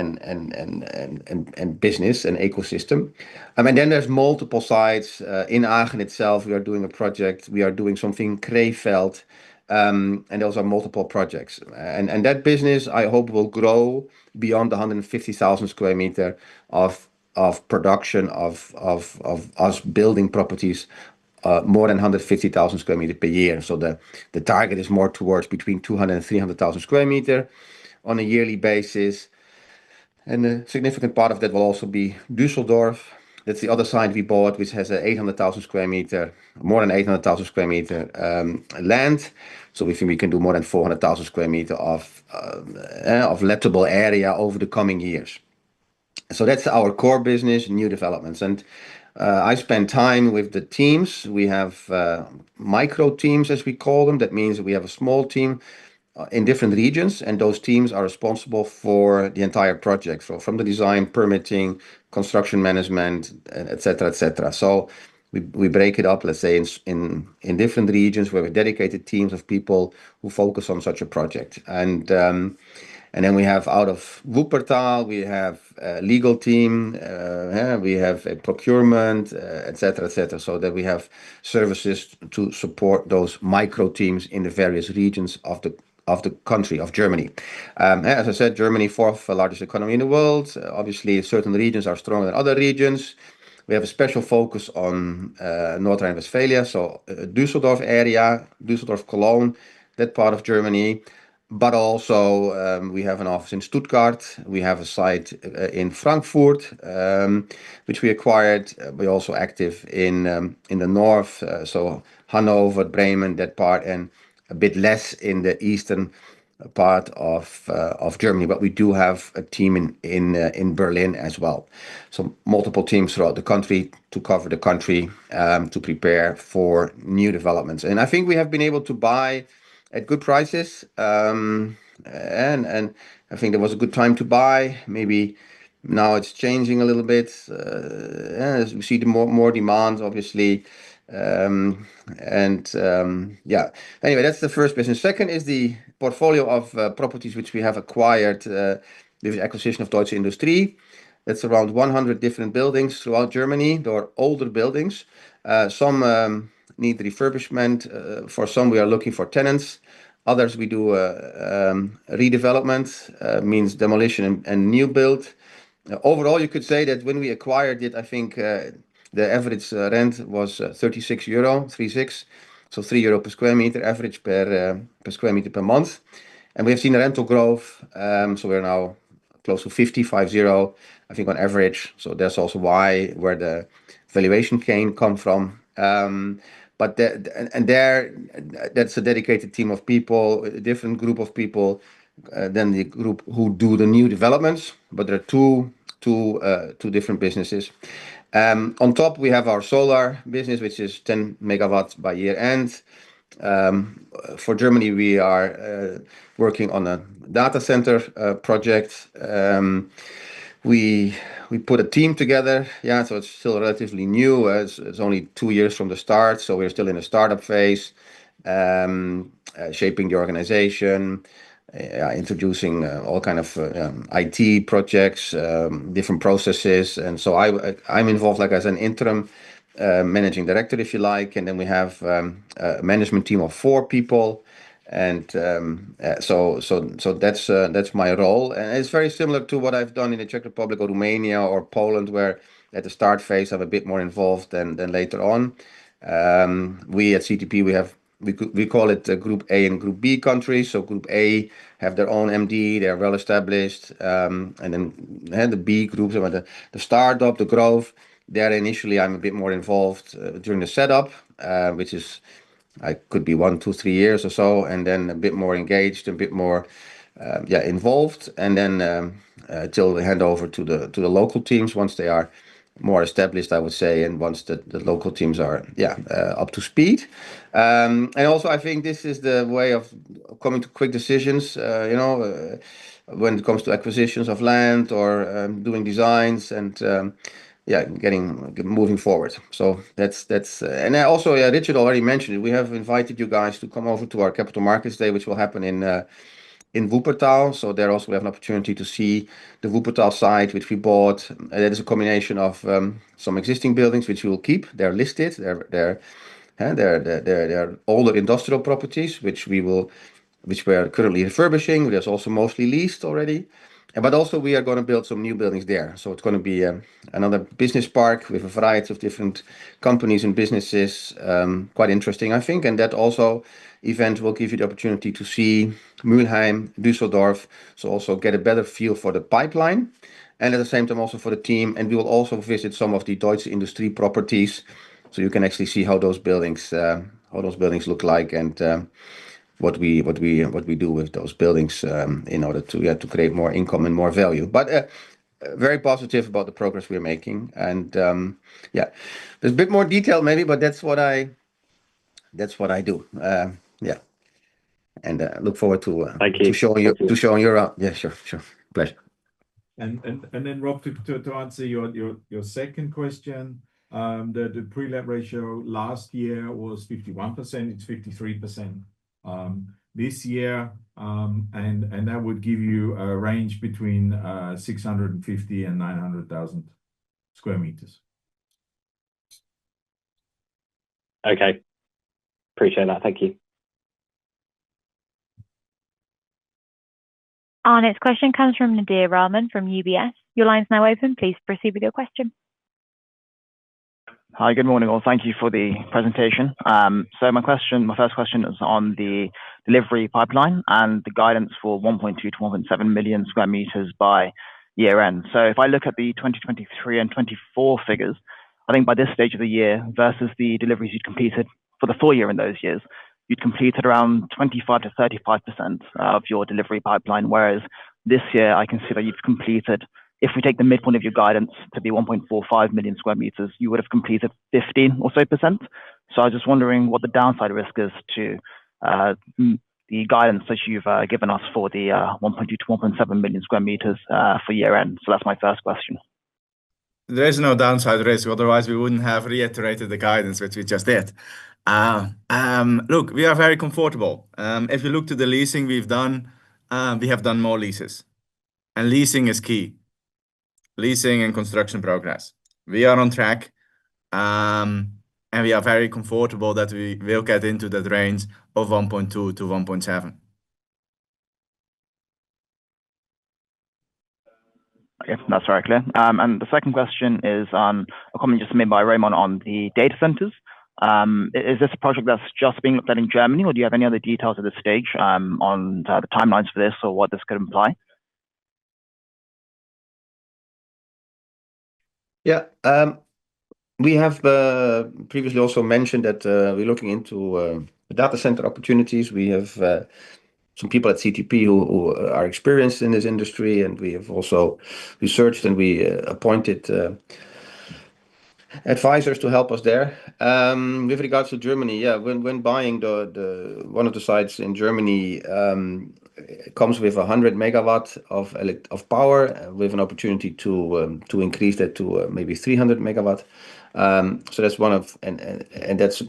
business and ecosystem. And then there's multiple sites. In Aachen itself, we are doing a project. We are doing something in Krefeld. And those are multiple projects. And that business, I hope, will grow beyond the 150,000 square meter of production of us building properties, more than 150,000 square meter per year. So the target is more towards between 200 and 300,000 square meter on a yearly basis. And a significant part of that will also be Düsseldorf. That's the other site we bought, which has a 800,000 square meter, more than 800,000 square meter land. So we think we can do more than 400,000 square meter of lettable area over the coming years. So that's our core business, new developments. And I spend time with the teams. We have micro teams, as we call them. That means we have a small team in different regions, and those teams are responsible for the entire project. So from the design, permitting, construction management, et cetera, et cetera. So we break it up, let's say, in different regions where we have dedicated teams of people who focus on such a project. And then we have out of Wuppertal, we have a legal team, we have a procurement, et cetera, et cetera. So that we have services to support those micro teams in the various regions of the country of Germany. As I said, Germany, fourth largest economy in the world. Obviously, certain regions are stronger than other regions. We have a special focus on North Rhine-Westphalia, so Düsseldorf area, Düsseldorf, Cologne, that part of Germany. But also we have an office in Stuttgart. We have a site in Frankfurt, which we acquired. We're also active in the north, so Hanover, Bremen, that part, and a bit less in the eastern part of Germany. But we do have a team in Berlin as well. So multiple teams throughout the country to cover the country, to prepare for new developments. And I think we have been able to buy at good prices, and I think there was a good time to buy. Maybe now it's changing a little bit, as we see the more demand, obviously. Anyway, that's the first business. Second is the portfolio of properties which we have acquired with the acquisition of Deutsche Industrie. That's around 100 different buildings throughout Germany. They are older buildings. Some need refurbishment. For some, we are looking for tenants. Others, we do redevelopment, means demolition and new build. Overall, you could say that when we acquired it, I think the average rent was 36 euro, 36, so 3 euro per square meter, average per square meter per month. And we have seen a rental growth, so we're now close to 50, I think, on average. So that's also where the valuation gain come from. But that's a dedicated team of people, a different group of people than the group who do the new developments. But there are two different businesses. On top, we have our solar business, which is 10 megawatts by year end. For Germany, we are working on a data center project. We put a team together. Yeah, so it's still relatively new. It's only 2 years from the start, so we're still in a startup phase, shaping the organization, introducing all kind of IT projects, different processes. And so I'm involved like as an interim managing director, if you like. And then we have a management team of 4 people. And so that's my role. And it's very similar to what I've done in the Czech Republic or Romania or Poland, where at the start phase I'm a bit more involved than later on. We at CTP, we call it Group A and Group B countries. So Group A have their own MD, they're well established. And then the B groups, the startup, the growth, there initially I'm a bit more involved during the setup, which is, I could be 1, 2, 3 years or so, and then a bit more engaged, a bit more involved. And then till we hand over to the local teams once they are more established, I would say, and once the local teams are up to speed. And also I think this is the way of coming to quick decisions, when it comes to acquisitions of land or doing designs and moving forward. So that's and also Richard already mentioned it. We have invited you guys to come over to our Capital Markets Day, which will happen in Wuppertal. So there also we have an opportunity to see the Wuppertal site, which we bought. That is a combination of some existing buildings, which we will keep. They're listed. They're older industrial properties, which we are currently refurbishing. There's also mostly leased already. But also we are going to build some new buildings there. So it's going to be another business park with a variety of different companies and businesses. Quite interesting, I think. And that also event will give you the opportunity to see Mülheim, Düsseldorf. So also get a better feel for the pipeline. And at the same time also for the team. And we will also visit some of the Deutsche Industrie properties. So you can actually see how those buildings look like, and what we do with those buildings in order to create more income and more value. But very positive about the progress we're making. And there's a bit more detail maybe, but that's what I do. And look forward to showing you around. Yeah, sure, pleasure. And then Rob, to answer your second question, the pre-let ratio last year was 51%. It's 53% this year, and that would give you a range between 650 and 900,000 square meters. Okay, appreciate that. Thank you. Our next question comes from Nadir Rahman from UBS. Your line's now open. Please proceed with your question. Hi, good morning all. Thank you for the presentation. So my first question is on the delivery pipeline and the guidance for 1.2 to 1.7 million square meters by year end. So if I look at the 2023 and 24 figures, I think by this stage of the year versus the deliveries you'd completed for the full year in those years, you'd completed around 25 to 35% of your delivery pipeline, whereas this year I can see that you've completed, if we take the midpoint of your guidance to be 1.45 million square meters, you would have completed 15 or so percent. So I was just wondering what the downside risk is to the guidance that you've given us for the 1.2 to 1.7 million square meters for year end. So that's my first question. There is no downside risk, otherwise we wouldn't have reiterated the guidance, which we just did. Look, we are very comfortable. If you look to the leasing we have done more leases. And leasing is key. Leasing and construction progress. We are on track. And we are very comfortable that we will get into that range of 1.2 to 1.7. Okay, that's very clear. And the second question is on a comment just made by Remon on the data centers. Is this a project that's just being looked at in Germany, or do you have any other details at this stage on the timelines for this or what this could imply? Yeah, we have previously also mentioned that we're looking into data center opportunities. We have some people at CTP who are experienced in this industry, and we have also researched and we appointed advisors to help us there. With regards to Germany, yeah, when buying the one of the sites in Germany, it comes with 100 megawatt of power, with an opportunity to increase that to maybe 300 megawatt. So that's one of and that's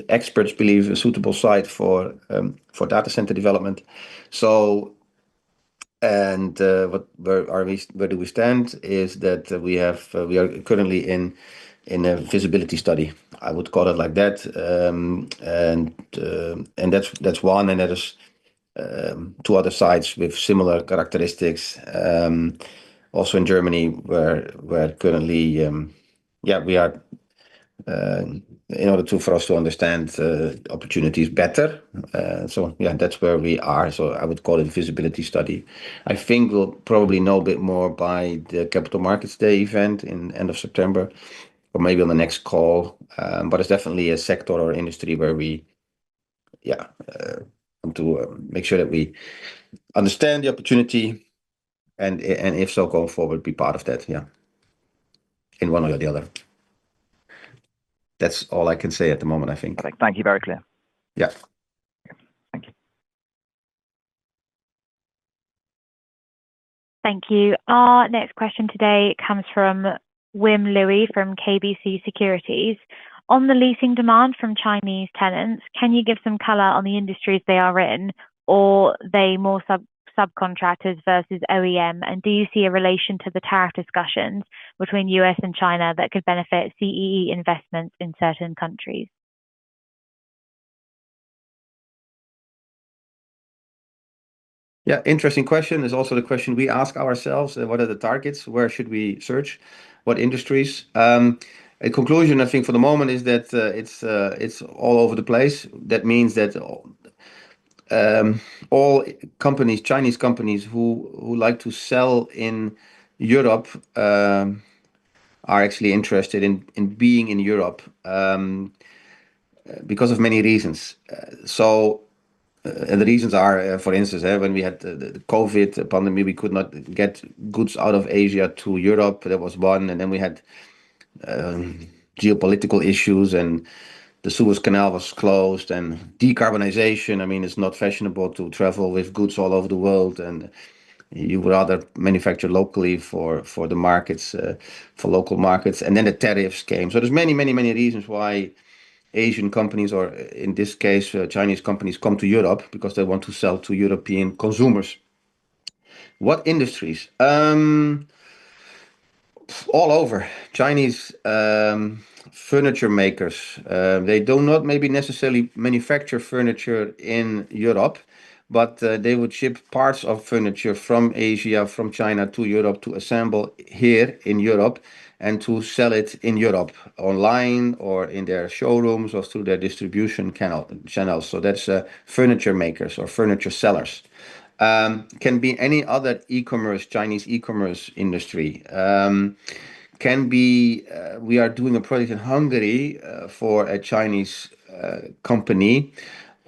experts believe a suitable site for data center development. So where do we stand is that we are currently in a feasibility study. I would call it like that, and that's one, and that is two other sites with similar characteristics. Also in Germany, where currently, we are. In order for us to understand opportunities better. So yeah, that's where we are. So I would call it a feasibility study. I think we'll probably know a bit more by the Capital Markets Day event in end of September, or maybe on the next call. But it's definitely a sector or industry where we, want to make sure that we understand the opportunity, and if so, going forward, be part of that. Yeah, in one way or the other. That's all I can say at the moment, I think. Perfect. Thank you. Very clear. Yeah. Thank you. Thank you. Our next question today comes from Wim Louis from KBC Securities. On the leasing demand from Chinese tenants, can you give some color on the industries they are in, or they more subcontractors versus OEM? And do you see a relation to the tariff discussions between US and China that could benefit CEE investments in certain countries? Yeah, interesting question. Is also the question we ask ourselves: what are the targets? Where should we search? What industries? A conclusion, I think, for the moment is that it's all over the place. That means that all companies, Chinese companies who like to sell in Europe, are actually interested in being in Europe because of many reasons. And the reasons are, for instance, when we had the COVID pandemic, we could not get goods out of Asia to Europe. That was one. And then we had geopolitical issues, and the Suez Canal was closed, and decarbonization. I mean, it's not fashionable to travel with goods all over the world, and you would rather manufacture locally for the markets, for local markets. And then the tariffs came. So there's many reasons why Asian companies, or in this case, Chinese companies, come to Europe because they want to sell to European consumers. What industries? All over. Chinese furniture makers. They do not maybe necessarily manufacture furniture in Europe, but they would ship parts of furniture from Asia, from China to Europe to assemble here in Europe and to sell it in Europe online or in their showrooms or through their distribution channels. So that's furniture makers or furniture sellers. Can be any other e-commerce, Chinese e-commerce industry. Can be, we are doing a project in Hungary for a Chinese company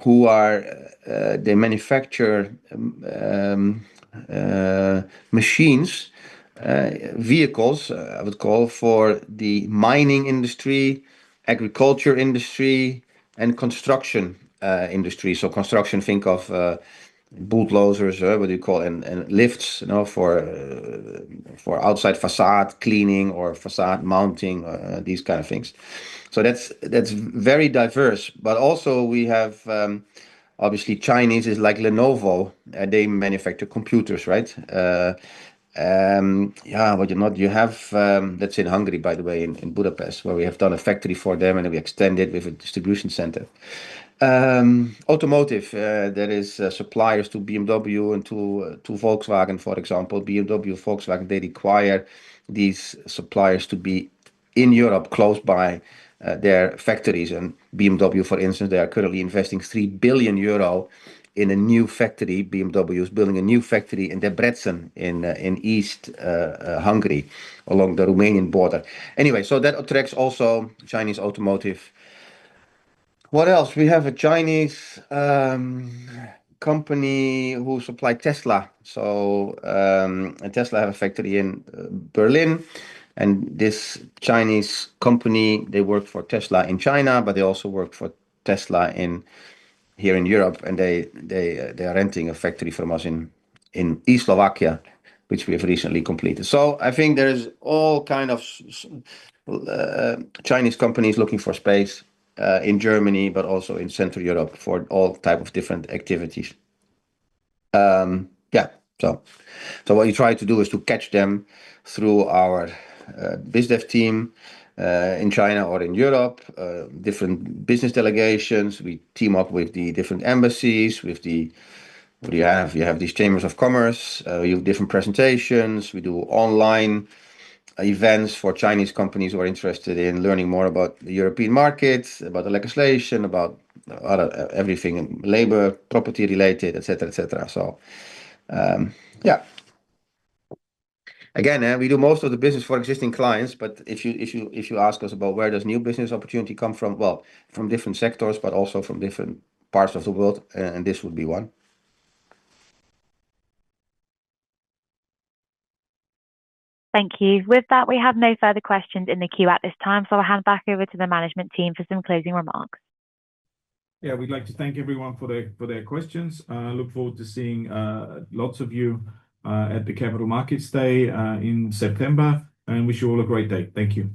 who are, they manufacture machines, vehicles, I would call, for the mining industry, agriculture industry, and construction industry. So construction, think of bulldozers, what do you call, and lifts, for outside facade cleaning or facade mounting, these kind of things. So that's very diverse. But also we have obviously Chinese is like Lenovo. They manufacture computers, right? But you have that's in Hungary, by the way, in Budapest, where we have done a factory for them, and we extended with a distribution center. Automotive, there is suppliers to BMW and to Volkswagen, for example. BMW, Volkswagen, they require these suppliers to be in Europe, close by their factories. And BMW, for instance, they are currently investing 3 billion euro in a new factory. BMW is building a new factory in Debrecen in East Hungary, along the Romanian border. Anyway, so that attracts also Chinese automotive. What else? We have a Chinese company who supply Tesla. So Tesla have a factory in Berlin, and this Chinese company, they work for Tesla in China, but they also work for Tesla here in Europe, and they are renting a factory from us in East Slovakia, which we have recently completed. So I think there is all kind of Chinese companies looking for space in Germany, but also in Central Europe for all type of different activities. So what you try to do is to catch them through our BizDev team in China or in Europe, different business delegations. We team up with the different embassies, with what do you have? You have these chambers of commerce. You have different presentations. We do online events for Chinese companies who are interested in learning more about the European market, about the legislation, about everything, labor, property related, etc., etc. So, again, we do most of the business for existing clients. But if you ask us about where does new business opportunity come from, well, from different sectors, but also from different parts of the world, and this would be one. Thank you. With that, we have no further questions in the queue at this time, so I'll hand back over to the management team for some closing remarks. Yeah, we'd like to thank everyone for their questions. Look forward to seeing lots of you at the Capital Markets Day in September, and wish you all a great day. Thank you.